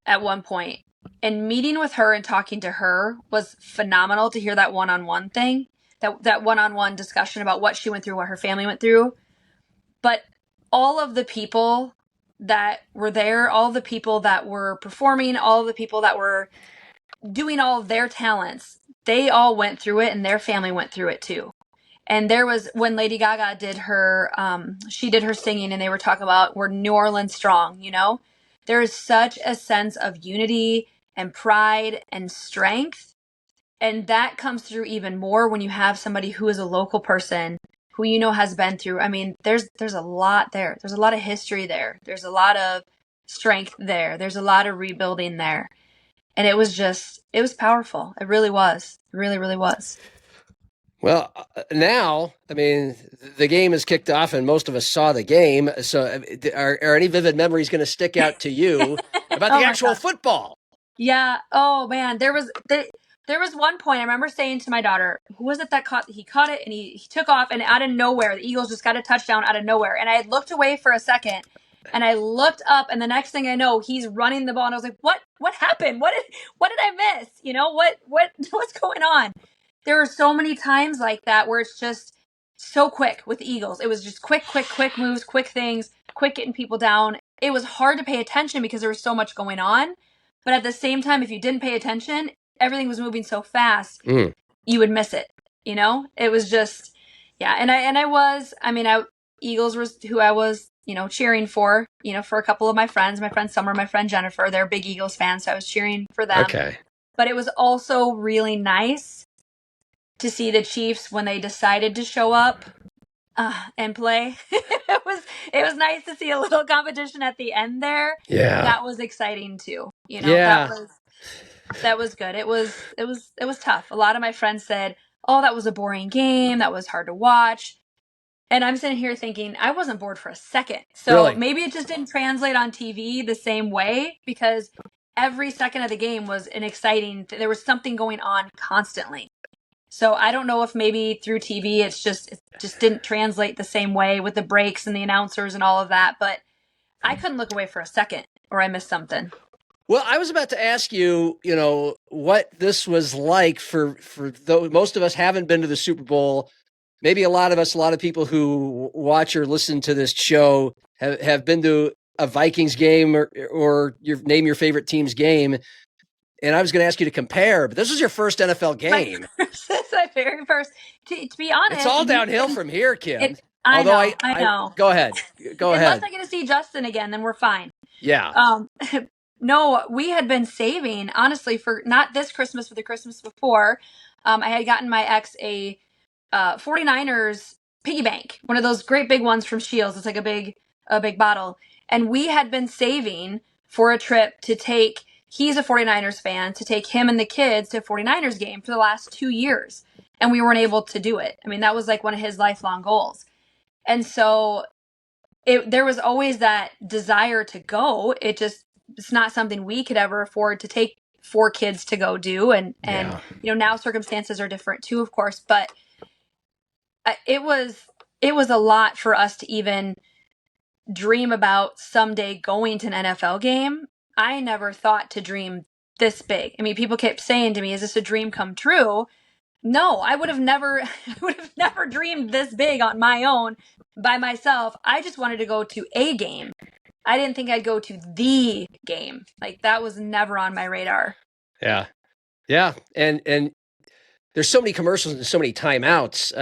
[SPEAKER 3] at one point, and meeting with her and talking to her was phenomenal to hear that one-on-one thing, that one-on-one discussion about what she went through, what her family went through. But all of the people that were there, all the people that were performing, all the people that were doing all of their talents, they all went through it, and their family went through it too. And there was, when Lady Gaga did her, she did her singing, and they were talking about, we're New Orleans strong, There is such a sense of unity and pride and strength. And that comes through even more when you have somebody who is a local person who has been through. I mean, there's a lot there. There's a lot of history there. There's a lot of strength there. There's a lot of rebuilding there. And it was powerful. It really was. It really, really was.
[SPEAKER 2] Well, now, I mean, the game is kicked off and most of us saw the game. So are any vivid memories going to stick out to you about the actual football?
[SPEAKER 3] Yeah. Oh, man. There was one point I remember saying to my daughter, who was it that he caught it and he took off, and out of nowhere, the Eagles just got a touchdown out of nowhere. And I had looked away for a second, and I looked up, and the next thing I know, he's running the ball. And I was like, what happened? What did I miss? What's going on? There were so many times like that where it's just so quick with the Eagles. It was just quick moves, quick things, quick getting people down. It was hard to pay attention because there was so much going on. But at the same time, if you didn't pay attention, everything was moving so fast, you would miss it. It was just, yeah. Eagles was who I was, cheering for, for a couple of my friends, Summer, my friend Jennifer. They're big Eagles fans, so I was cheering for them.
[SPEAKER 2] Okay.
[SPEAKER 3] But it was also really nice to see the Chiefs when they decided to show up and play. It was nice to see a little competition at the end there.
[SPEAKER 2] Yeah.
[SPEAKER 3] That was exciting too.
[SPEAKER 2] Yeah.
[SPEAKER 3] That was good. It was tough. A lot of my friends said, "Oh, that was a boring game. That was hard to watch." And I'm sitting here thinking, I wasn't bored for a second. So
[SPEAKER 2] Really?
[SPEAKER 3] Maybe it just didn't translate on TV the same way, because every second of the game was an exciting, there was something going on constantly. So I don't know if maybe through TV it just didn't translate the same way with the breaks and the announcers and all of that. But I couldn't look away for a second, or I missed something.
[SPEAKER 2] Well, I was about to ask you, what this was like for though most of us haven't been to the Super Bowl. Maybe a lot of people who watch or listen to this show have been to a Vikings game or name your favorite team's game. And I was going to ask you to compare, but this was your first NFL game.
[SPEAKER 3] This is my very first. To be honest,
[SPEAKER 2] it's all downhill from here, Kim.
[SPEAKER 3] I know.
[SPEAKER 2] Go ahead.
[SPEAKER 3] Unless I get to see Justin again, then we're fine.
[SPEAKER 2] Yeah.
[SPEAKER 3] No, we had been saving, honestly, for not this Christmas, but the Christmas before. I had gotten my ex a 49ers piggy bank, one of those great big ones from Shields. It's like a big bottle. And we had been saving for a trip to take, he's a 49ers fan, to take him and the kids to a 49ers game for the last 2 years. And we weren't able to do it. I mean, that was like one of his lifelong goals. And so there was always that desire to go. It's not something we could ever afford to take 4 kids to go do. And now circumstances are different too, of course, but it was a lot for us to even dream about someday going to an NFL game. I never thought to dream this big. I mean, people kept saying to me, is this a dream come true? No, I would have never dreamed this big on my own by myself. I just wanted to go to a game. I didn't think I'd go to the game. Like, that was never on my radar.
[SPEAKER 2] Yeah. Yeah. And there's so many commercials and so many timeouts.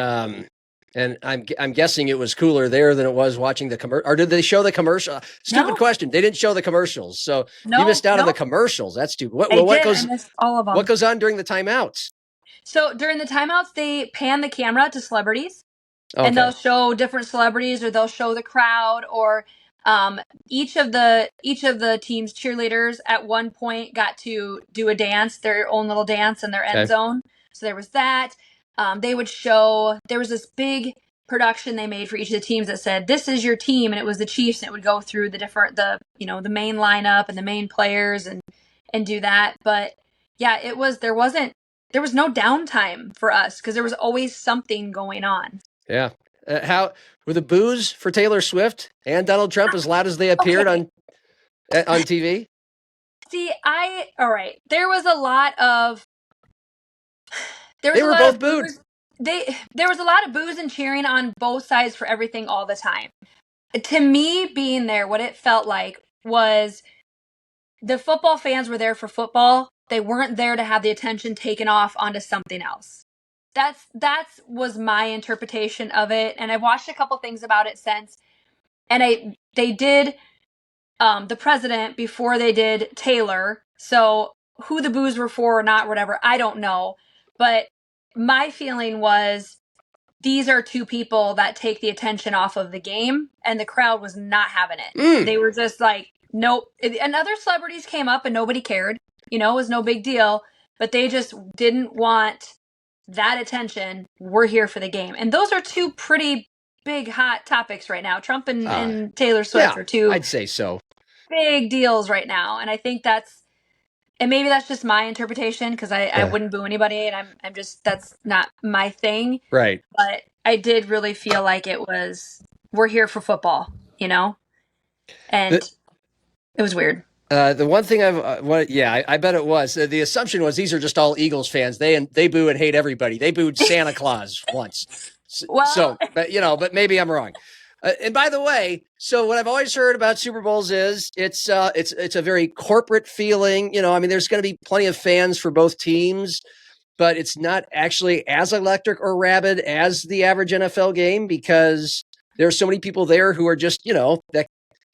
[SPEAKER 2] And I'm guessing it was cooler there than it was watching the commercial. Or did they show the commercial? Stupid question. They didn't show the commercials, so you missed out on the commercials. That's stupid.
[SPEAKER 3] I missed all of them.
[SPEAKER 2] What goes on during the timeouts?
[SPEAKER 3] So during the timeouts, they pan the camera to celebrities, and they'll show different celebrities, or they'll show the crowd, or each of the team's cheerleaders at one point got to do a dance, their own little dance in their end zone. So there was that. They would show, there was this big production they made for each of the teams that said, this is your team. And it was the Chiefs. And it would go through the main lineup and the main players and do that. But yeah, there was no downtime for us because there was always something going on.
[SPEAKER 2] Yeah. How were the boos for Taylor Swift and Donald Trump as loud as they appeared on TV?
[SPEAKER 3] See, all right. There was a lot of,
[SPEAKER 2] they were both booed.
[SPEAKER 3] There was a lot of boos and cheering on both sides for everything all the time. To me, being there, what it felt like was the football fans were there for football. They weren't there to have the attention taken off onto something else. That was my interpretation of it. And I've watched a couple things about it since. And they did the president before they did Taylor. So who the boos were for or not, whatever, I don't know. But my feeling was these are 2 people that take the attention off of the game, and the crowd was not having it. They were just like, nope. And other celebrities came up and nobody cared. It was no big deal, but they just didn't want that attention. We're here for the game. And those are 2 pretty big hot topics right now. Trump and Taylor Swift are 2.
[SPEAKER 2] I'd say so.
[SPEAKER 3] Big deals right now. And I think and maybe that's just my interpretation because I wouldn't boo anybody, and I'm just, that's not my thing.
[SPEAKER 2] Right.
[SPEAKER 3] But I did really feel like it was, we're here for football, and it was weird.
[SPEAKER 2] The one thing I bet it was. The assumption was these are just all Eagles fans. They boo and hate everybody. They booed Santa Claus once. But maybe I'm wrong. And by the way, so what I've always heard about Super Bowls is it's a very corporate feeling. There's going to be plenty of fans for both teams, but it's not actually as electric or rabid as the average NFL game because there are so many people there who are just, that,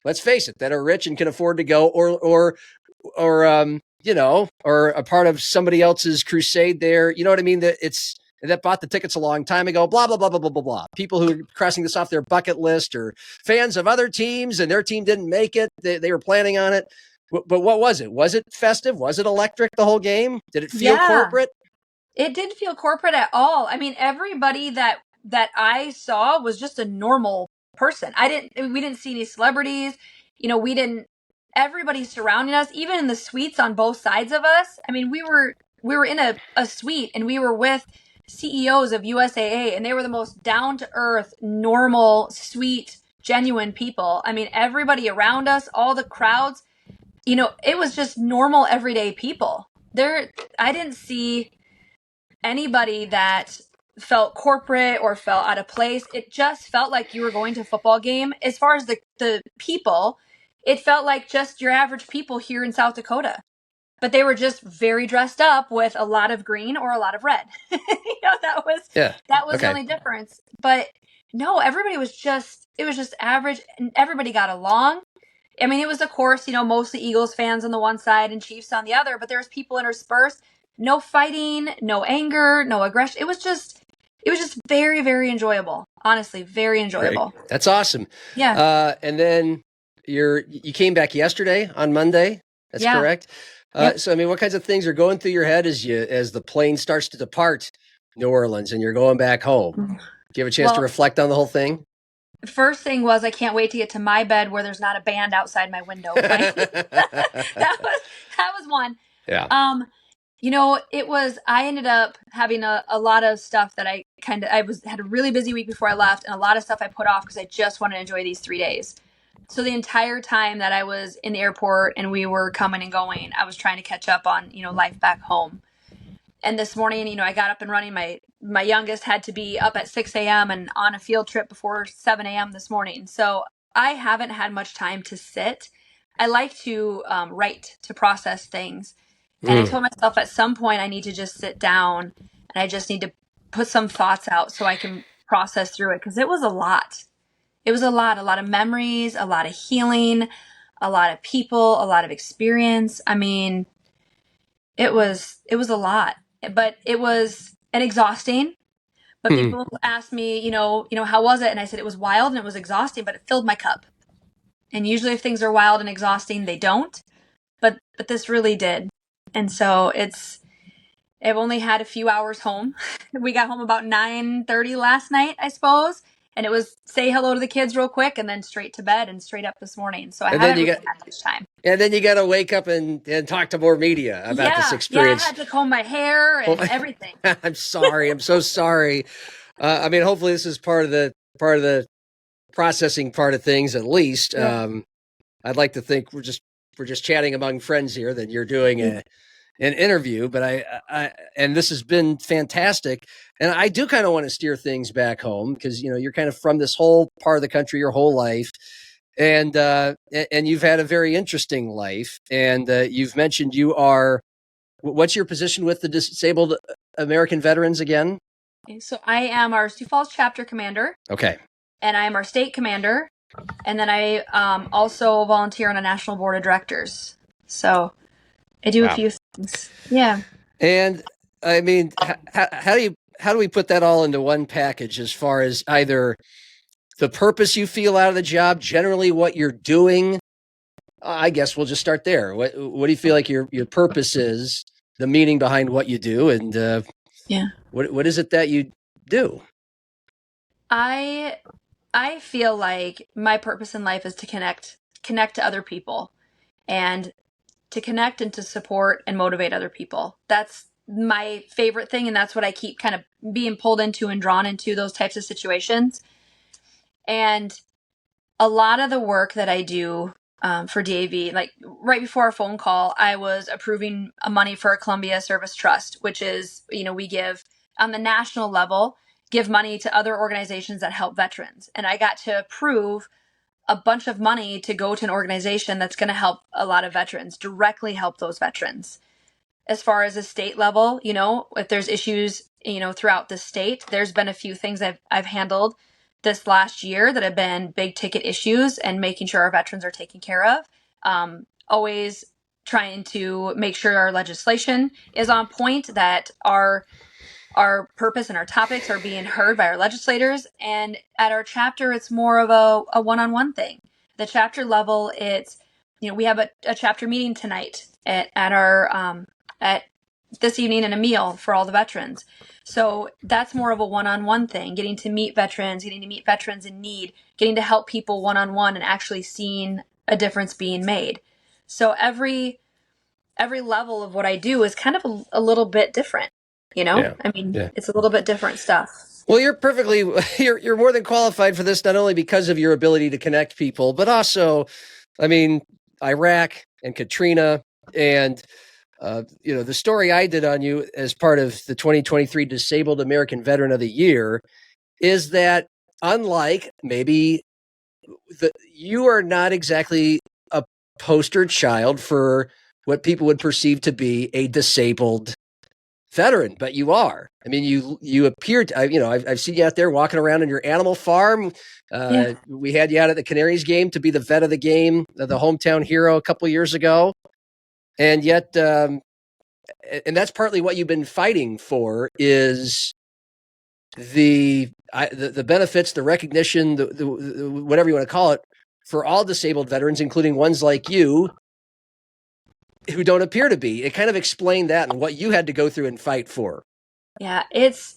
[SPEAKER 2] let's face it, that are rich and can afford to go or a part of somebody else's crusade there. You know what I mean? That bought the tickets a long time ago, blah, blah, blah, blah, blah, blah, blah. People who are crossing this off their bucket list or fans of other teams and their team didn't make it. They were planning on it. But what was it? Was it festive? Was it electric the whole game? Did it feel corporate?
[SPEAKER 3] It didn't feel corporate at all. I mean, everybody that I saw was just a normal person. We didn't see any celebrities. Everybody surrounding us, even in the suites on both sides of us. I mean, we were in a suite and we were with CEOs of USAA, and they were the most down-to-earth, normal, sweet, genuine people. I mean, everybody around us, all the crowds, it was just normal, everyday people. I didn't see anybody that felt corporate or felt out of place. It just felt like you were going to a football game. As far as the people, it felt like just your average people here in South Dakota. But they were just very dressed up with a lot of green or a lot of red. That was the only difference. But no, everybody was just average, and everybody got along. I mean, it was, of course, mostly Eagles fans on the one side and Chiefs on the other, but there was people interspersed. No fighting, no anger, no aggression. It was just very, very enjoyable. Honestly, very enjoyable.
[SPEAKER 2] Great. That's awesome.
[SPEAKER 3] Yeah.
[SPEAKER 2] And then you came back yesterday on Monday. That's correct.
[SPEAKER 3] Yep.
[SPEAKER 2] So, I mean, what kinds of things are going through your head as the plane starts to depart New Orleans and you're going back home? Do you have a chance to reflect on the whole thing?
[SPEAKER 3] first thing was I can't wait to get to my bed where there's not a band outside my window playing. that was one.
[SPEAKER 2] Yeah.
[SPEAKER 3] I ended up having a lot of stuff that I had a really busy week before I left, and a lot of stuff I put off because I just wanted to enjoy these 3 days. So the entire time that I was in the airport and we were coming and going, I was trying to catch up on, life back home. And this morning, I got up and running. My youngest had to be up at 6 a.m. and on a field trip before 7 a.m. this morning. So I haven't had much time to sit. I like to write, to process things. And I told myself at some point I need to just sit down and I just need to put some thoughts out so I can process through it, because it was a lot. It was a lot of memories, a lot of healing, a lot of people, a lot of experience. I mean, it was a lot, but it was exhausting. But people asked me, how was it? And I said it was wild and it was exhausting, but it filled my cup. And usually if things are wild and exhausting, they don't. But this really did. And so I've only had a few hours home. We got home about 9:30 last night, I suppose. And it was say hello to the kids real quick and then straight to bed and straight up this morning. So I haven't really had much time.
[SPEAKER 2] And then you got to wake up and talk to more media about this experience.
[SPEAKER 3] Yeah, I had to comb my hair and everything.
[SPEAKER 2] I'm sorry. I'm so sorry. I mean, hopefully this is part of the processing part of things, at least. Yeah. I'd like to think we're just chatting among friends here, that you're doing an interview, but I and this has been fantastic. And I do kind of want to steer things back home because, you're kind of from this whole part of the country your whole life. And you've had a very interesting life. And you've mentioned what's your position with the Disabled American Veterans again?
[SPEAKER 3] So I am our Sioux Falls chapter commander.
[SPEAKER 2] Okay.
[SPEAKER 3] And I am our state commander. And then I also volunteer on a national board of directors. So I do a few things. Yeah.
[SPEAKER 2] And I mean, how do we put that all into one package, as far as either the purpose you feel out of the job, generally what you're doing? I guess we'll just start there. What do you feel like your purpose is, the meaning behind what you do, and what is it that you do?
[SPEAKER 3] I feel like my purpose in life is to connect to other people, and to connect and to support and motivate other people. That's my favorite thing, and that's what I keep kind of being pulled into and drawn into, those types of situations. And a lot of the work that I do for DAV, like right before our phone call, I was approving money for a Columbia Service Trust, which is, we give on the national level, give money to other organizations that help veterans. And I got to approve a bunch of money to go to an organization that's going to help a lot of veterans, directly help those veterans. As far as a state level, if there's issues, throughout the state, there's been a few things I've handled this last year that have been big ticket issues, and making sure our veterans are taken care of. Always trying to make sure our legislation is on point, that our purpose and our topics are being heard by our legislators. And at our chapter, it's more of a one-on-one thing. The chapter level, it's, we have a chapter meeting tonight at our, at this evening, and a meal for all the veterans. So that's more of a one-on-one thing, getting to meet veterans in need, getting to help people one-on-one, and actually seeing a difference being made. So every level of what I do is kind of a little bit different. It's a little bit different stuff.
[SPEAKER 2] Well, you're more than qualified for this, not only because of your ability to connect people, but also, Iraq and Katrina, and the story I did on you as part of the 2023 Disabled American Veteran of the Year is that, unlike maybe you are not exactly a poster child for what people would perceive to be a disabled veteran, but you are. I mean, you appear to, I've seen you out there walking around on your animal farm. We had you out at the Canaries game to be the vet of the game, the hometown hero a couple years ago. And yet, and that's partly what you've been fighting for, is the benefits, the recognition, the whatever you want to call it, for all disabled veterans, including ones like you, who don't appear to be. It kind of explained that and what you had to go through and fight for.
[SPEAKER 3] Yeah, it's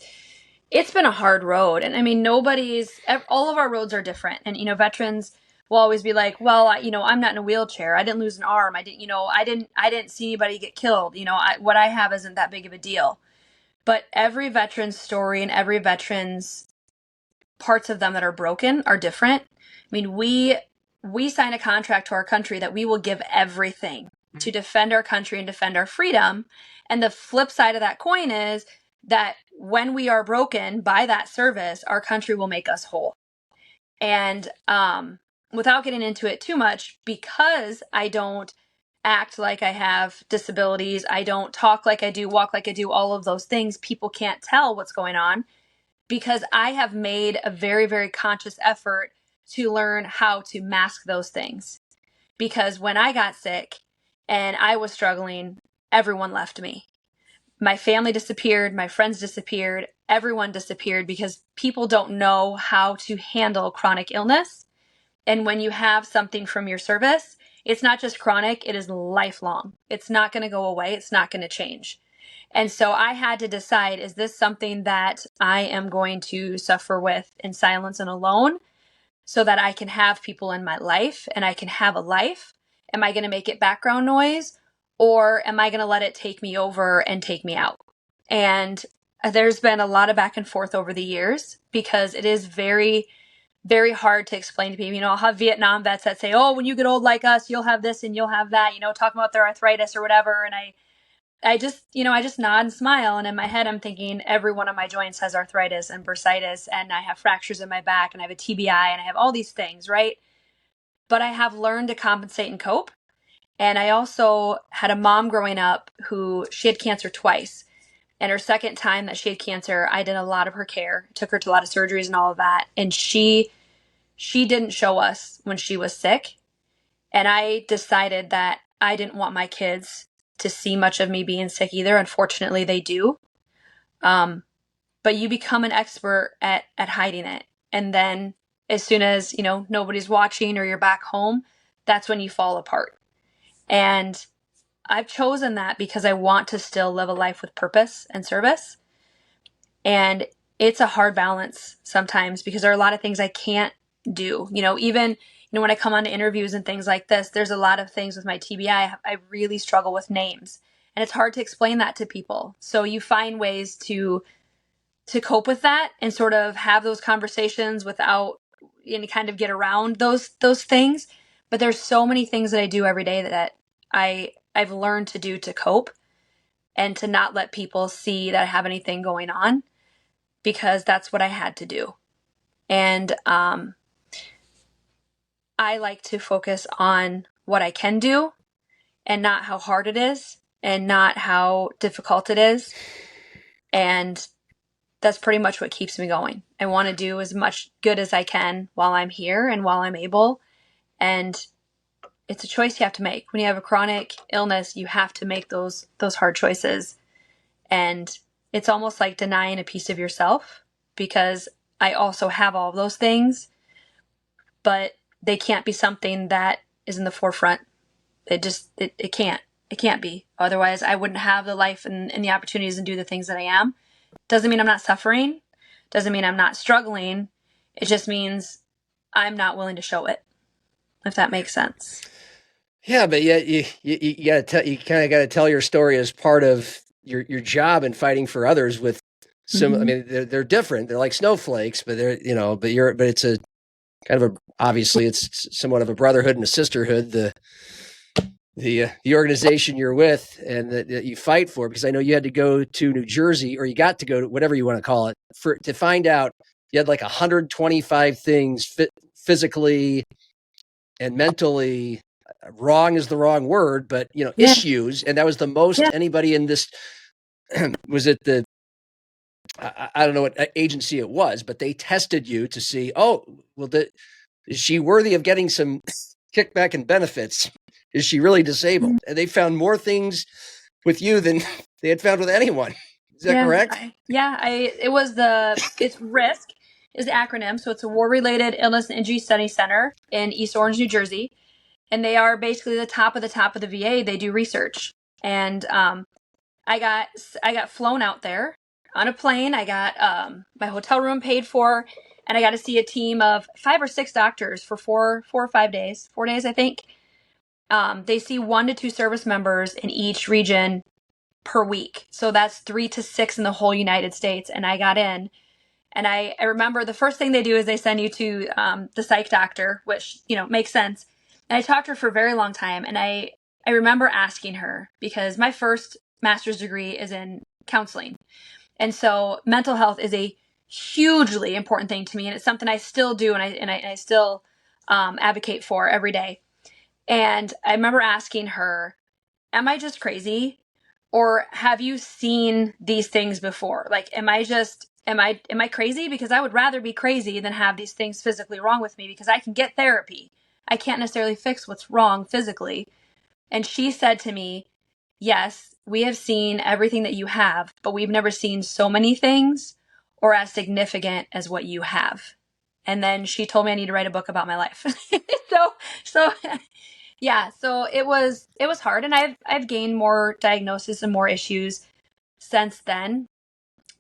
[SPEAKER 3] it's been a hard road. And I mean, all of our roads are different. And, veterans will always be like, well, I'm not in a wheelchair. I didn't lose an arm. I didn't see anybody get killed. What I have isn't that big of a deal. But every veteran's story and every veteran's parts of them that are broken are different. I mean, we sign a contract to our country that we will give everything to defend our country and defend our freedom. And the flip side of that coin is that when we are broken by that service, our country will make us whole. And without getting into it too much, because I don't act like I have disabilities, I don't talk like I do, walk like I do, all of those things, people can't tell what's going on, because I have made a very, very conscious effort to learn how to mask those things. Because when I got sick and I was struggling, everyone left me. My family disappeared, my friends disappeared, everyone disappeared, because people don't know how to handle chronic illness. And when you have something from your service, it's not just chronic, it is lifelong. It's not going to go away. It's not going to change. And so I had to decide, is this something that I am going to suffer with in silence and alone so that I can have people in my life and I can have a life? Am I going to make it background noise, or am I going to let it take me over and take me out? And there's been a lot of back and forth over the years, because it is very, very hard to explain to people. I'll have Vietnam vets that say, oh, when you get old like us, you'll have this and you'll have that, talking about their arthritis or whatever. And I just nod and smile. And in my head, I'm thinking every one of my joints has arthritis and bursitis, and I have fractures in my back, and I have a TBI, and I have all these things, right? But I have learned to compensate and cope. And I also had a mom growing up who she had cancer twice. And her second time that she had cancer, I did a lot of her care, took her to a lot of surgeries and all of that. And she didn't show us when she was sick. And I decided that I didn't want my kids to see much of me being sick either. Unfortunately, they do. But you become an expert at hiding it. And then as soon as, nobody's watching or you're back home, that's when you fall apart. And I've chosen that because I want to still live a life with purpose and service. And it's a hard balance sometimes, because there are a lot of things I can't do. Even when I come on to interviews and things like this, there's a lot of things with my TBI. I really struggle with names, and it's hard to explain that to people. So you find ways to cope with that and sort of have those conversations without any kind of get around those things. But there's so many things that I do every day that I've learned to do to cope and to not let people see that I have anything going on, because that's what I had to do. And I like to focus on what I can do and not how hard it is and not how difficult it is. And that's pretty much what keeps me going. I want to do as much good as I can while I'm here and while I'm able. And it's a choice you have to make. When you have a chronic illness, you have to make those hard choices. And it's almost like denying a piece of yourself, because I also have all of those things, but they can't be something that is in the forefront. It can't be. Otherwise, I wouldn't have the life and the opportunities and do the things that I am. Doesn't mean I'm not suffering. Doesn't mean I'm not struggling. It just means I'm not willing to show it, if that makes sense.
[SPEAKER 2] Yeah, but yet you kind of got to tell your story as part of your job in fighting for others. With some, I mean, they're different. They're like snowflakes, but but it's a kind of obviously it's somewhat of a brotherhood and a sisterhood. The organization you're with and that you fight for, because I know you had to go to New Jersey, or you got to go to whatever you want to call it, to find out you had like 125 things physically and mentally wrong is the wrong word, but issues. And that was the most anybody in this, was it I don't know what agency it was, but they tested you to see, is she worthy of getting some kickback and benefits? Is she really disabled? And they found more things with you than they had found with anyone. Is that correct?
[SPEAKER 3] It's RISC is the acronym. So it's a War-Related Illness and Injury Study Center in East Orange, New Jersey. And they are basically the top of the VA. They do research. And I got flown out there. on a plane. I got my hotel room paid for, and I got to see a team of 5 or 6 doctors for 4 or 5 days, 4 days, I think. They see 1 to 2 service members in each region per week. So that's 3 to 6 in the whole United States. And I got in. And I remember the first thing they do is they send you to the psych doctor, which, makes sense. And I talked to her for a very long time. And I remember asking her, because my first master's degree is in counseling. And so mental health is a hugely important thing to me. And it's something I still do. And I still advocate for every day. And I remember asking her, am I just crazy? Or have you seen these things before? Like, am I crazy? Because I would rather be crazy than have these things physically wrong with me, because I can get therapy. I can't necessarily fix what's wrong physically. And she said to me, yes, we have seen everything that you have, but we've never seen so many things or as significant as what you have. And then she told me I need to write a book about my life. so yeah, so it was hard, and I've gained more diagnosis and more issues since then.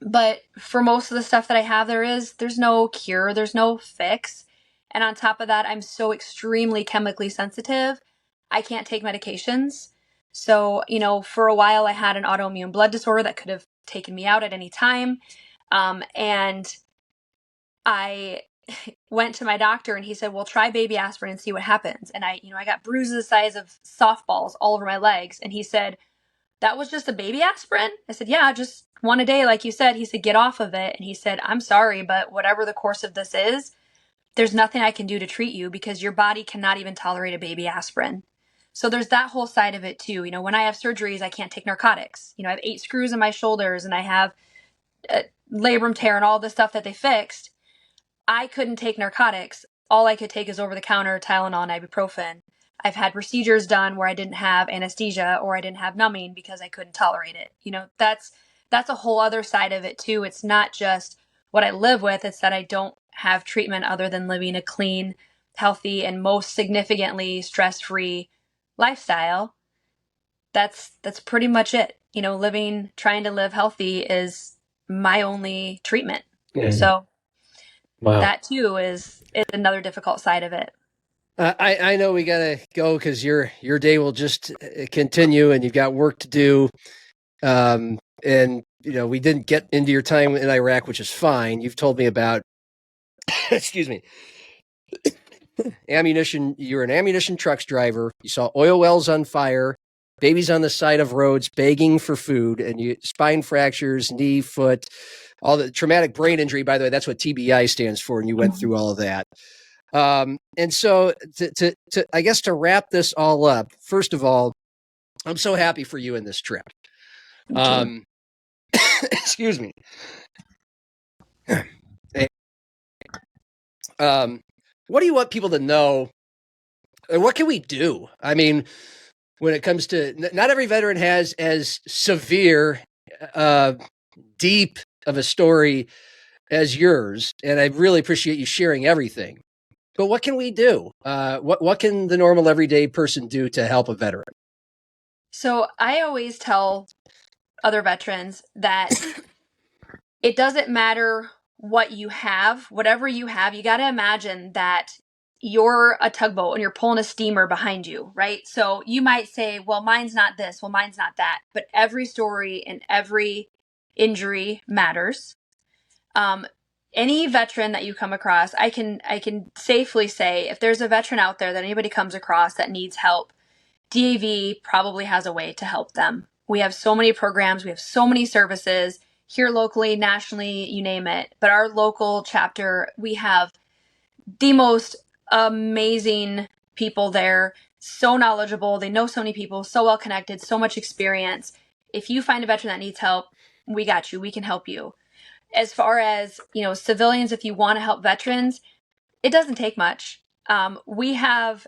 [SPEAKER 3] But for most of the stuff that I have, there's no cure, there's no fix. And on top of that, I'm so extremely chemically sensitive, I can't take medications. So, for a while I had an autoimmune blood disorder that could have taken me out at any time. And I went to my doctor and he said, well, try baby aspirin and see what happens. And I got bruises the size of softballs all over my legs. And he said, that was just a baby aspirin? I said, yeah, just 1 a day, like you said. He said, get off of it. And he said, I'm sorry, but whatever the course of this is, there's nothing I can do to treat you because your body cannot even tolerate a baby aspirin. So there's that whole side of it too. When I have surgeries, I can't take narcotics. I have 8 screws in my shoulders and I have a labrum tear and all the stuff that they fixed. I couldn't take narcotics. All I could take is over-the-counter Tylenol and ibuprofen. I've had procedures done where I didn't have anesthesia or I didn't have numbing because I couldn't tolerate it. That's a whole other side of it too. It's not just what I live with. It's that I don't have treatment other than living a clean, healthy, and most significantly stress-free lifestyle. That's pretty much it. Trying to live healthy is my only treatment.
[SPEAKER 2] Yeah.
[SPEAKER 3] So
[SPEAKER 2] wow.
[SPEAKER 3] That too is another difficult side of it.
[SPEAKER 2] I know we gotta go because your day will just continue and you've got work to do. And we didn't get into your time in Iraq, which is fine. You've told me about, excuse me, ammunition. You're an ammunition trucks driver. You saw oil wells on fire, babies on the side of roads begging for food, and you spine fractures, knee, foot, all the traumatic brain injury. By the way, that's what TBI stands for, and you went through all of that. And so to I guess to wrap this all up, first of all, I'm so happy for you in this trip. Excuse me. What do you want people to know? And what can we do? I mean, when it comes to, not every veteran has as severe, deep of a story as yours. And I really appreciate you sharing everything. But what can we do? What can the normal everyday person do to help a veteran?
[SPEAKER 3] So I always tell other veterans that it doesn't matter what you have, whatever you have, you got to imagine that you're a tugboat and you're pulling a steamer behind you, right? So you might say, well, mine's not this, well, mine's not that. But every story and every injury matters. Any veteran that you come across, I can safely say, if there's a veteran out there that anybody comes across that needs help, DAV probably has a way to help them. We have so many programs, we have so many services here locally, nationally, you name it. But our local chapter, we have the most amazing people there, so knowledgeable. They know so many people, so well connected, so much experience. If you find a veteran that needs help, we got you. We can help you. As far as, civilians, if you want to help veterans, it doesn't take much. We have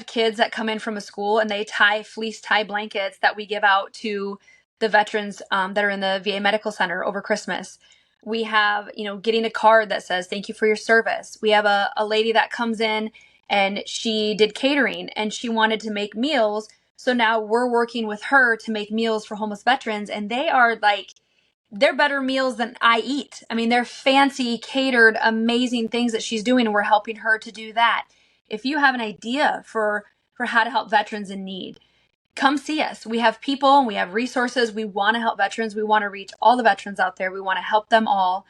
[SPEAKER 3] kids that come in from a school and they fleece tie blankets that we give out to the veterans that are in the VA Medical Center over Christmas. We have, getting a card that says, thank you for your service. We have a lady that comes in and she did catering and she wanted to make meals. So now we're working with her to make meals for homeless veterans. And they are like they're better meals than I eat. I mean, they're fancy, catered, amazing things that she's doing, and we're helping her to do that. If you have an idea for how to help veterans in need, come see us. We have people and we have resources. We want to help veterans. We want to reach all the veterans out there. We want to help them all,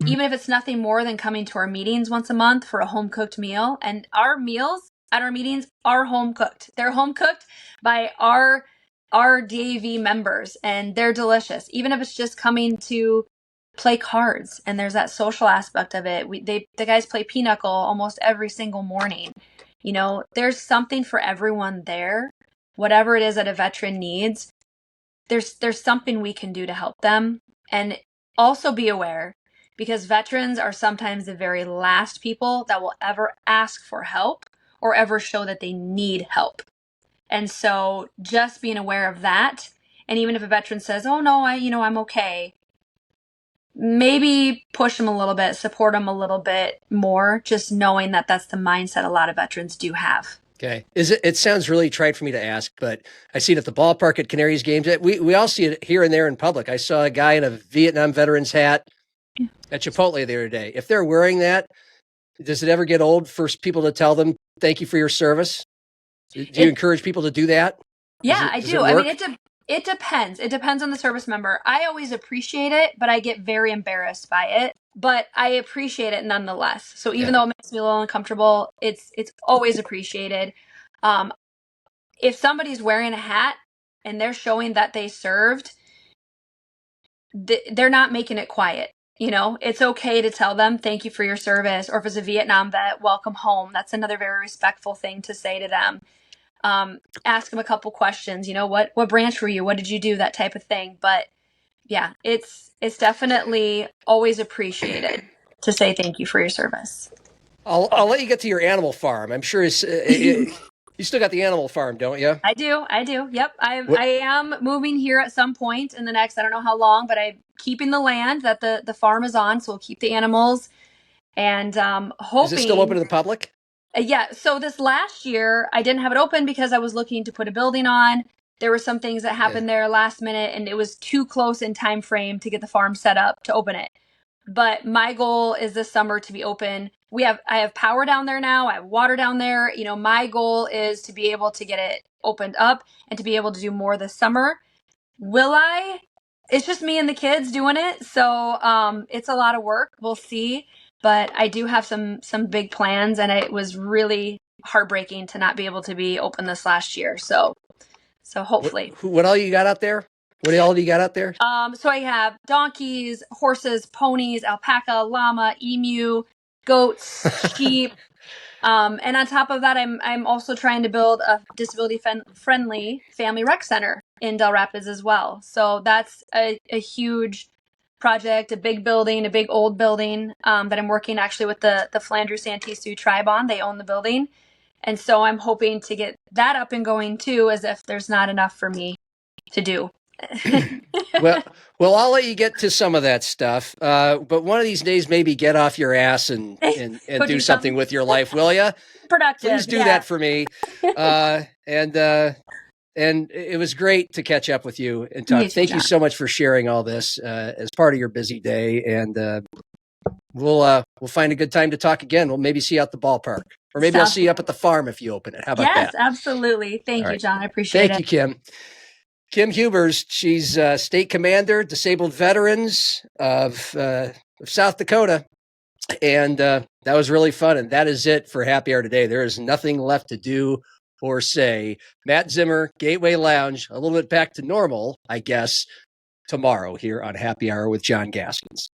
[SPEAKER 3] even if it's nothing more than coming to our meetings once a month for a home cooked meal. And our meals at our meetings are home cooked. They're home cooked by our DAV members, and they're delicious. Even if it's just coming to play cards, and there's that social aspect of it. The guys play pinochle almost every single morning. You know, there's something for everyone there. Whatever it is that a veteran needs, there's something we can do to help them. And also be aware, because veterans are sometimes the very last people that will ever ask for help or ever show that they need help. And so just being aware of that, and even if a veteran says, oh no, I'm okay, maybe push them a little bit, support them a little bit more, just knowing that that's the mindset a lot of veterans do have.
[SPEAKER 2] Okay. It sounds really trite for me to ask, but I see it at the ballpark, at Canaries games. We all see it here and there in public. I saw a guy in a Vietnam veteran's hat at Chipotle the other day. If they're wearing that, does it ever get old for people to tell them, thank you for your service? Do you encourage people to do that?
[SPEAKER 3] Yeah, I do. I mean, it depends. It depends on the service member. I always appreciate it, but I get very embarrassed by it. But I appreciate it nonetheless. So even though it makes me a little uncomfortable, it's always appreciated. If somebody's wearing a hat and they're showing that they served, they're not making it quiet. You know, it's okay to tell them, thank you for your service. Or if it's a Vietnam vet, welcome home. That's another very respectful thing to say to them. Ask them a couple questions, you know, what branch were you? What did you do? That type of thing. But yeah, it's definitely always appreciated to say thank you for your service.
[SPEAKER 2] I'll let you get to your animal farm. I'm sure you still got the animal farm, don't you?
[SPEAKER 3] I do. Yep. I am moving here at some point in the next, I don't know how long, but I'm keeping the land that the farm is on. So we'll keep the animals, and hoping.
[SPEAKER 2] Is it still open to the public?
[SPEAKER 3] Yeah. So this last year I didn't have it open because I was looking to put a building on. There were some things that happened there last minute, and it was too close in time frame to get the farm set up to open it. But my goal is this summer to be open. I have power down there now. I have water down there. You know, my goal is to be able to get it opened up and to be able to do more this summer. Will I? It's just me and the kids doing it. So it's a lot of work. We'll see. But I do have some big plans, and it was really heartbreaking to not be able to be open this last year. So hopefully.
[SPEAKER 2] What all you got out there? What all do you got out there?
[SPEAKER 3] So I have donkeys, horses, ponies, alpaca, llama, emu, goats, sheep. And on top of that, I'm also trying to build a disability friendly family rec center in Del Rapids as well. So that's a huge project, a big building, a big old building that I'm working actually with the Flandreau Santee Sioux tribe on. They own the building. And so I'm hoping to get that up and going too, as if there's not enough for me to do.
[SPEAKER 2] well, I'll let you get to some of that stuff. But one of these days, maybe get off your ass and do something with your life, will you?
[SPEAKER 3] Productive.
[SPEAKER 2] Please do that for me. And it was great to catch up with you and talk. Thank you so much for sharing all this as part of your busy day. And we'll find a good time to talk again. We'll maybe see you at the ballpark, or maybe I'll see you up at the farm if you open it. How about that?
[SPEAKER 3] Yes, absolutely. Thank you, John. I appreciate it.
[SPEAKER 2] Thank you, Kim. Kim Hubers, she's state commander, disabled veterans of South Dakota. And that was really fun. And that is it for Happy Hour today. There is nothing left to do or say. Matt Zimmer, Gateway Lounge, a little bit back to normal, I guess, tomorrow here on Happy Hour with John Gaskins.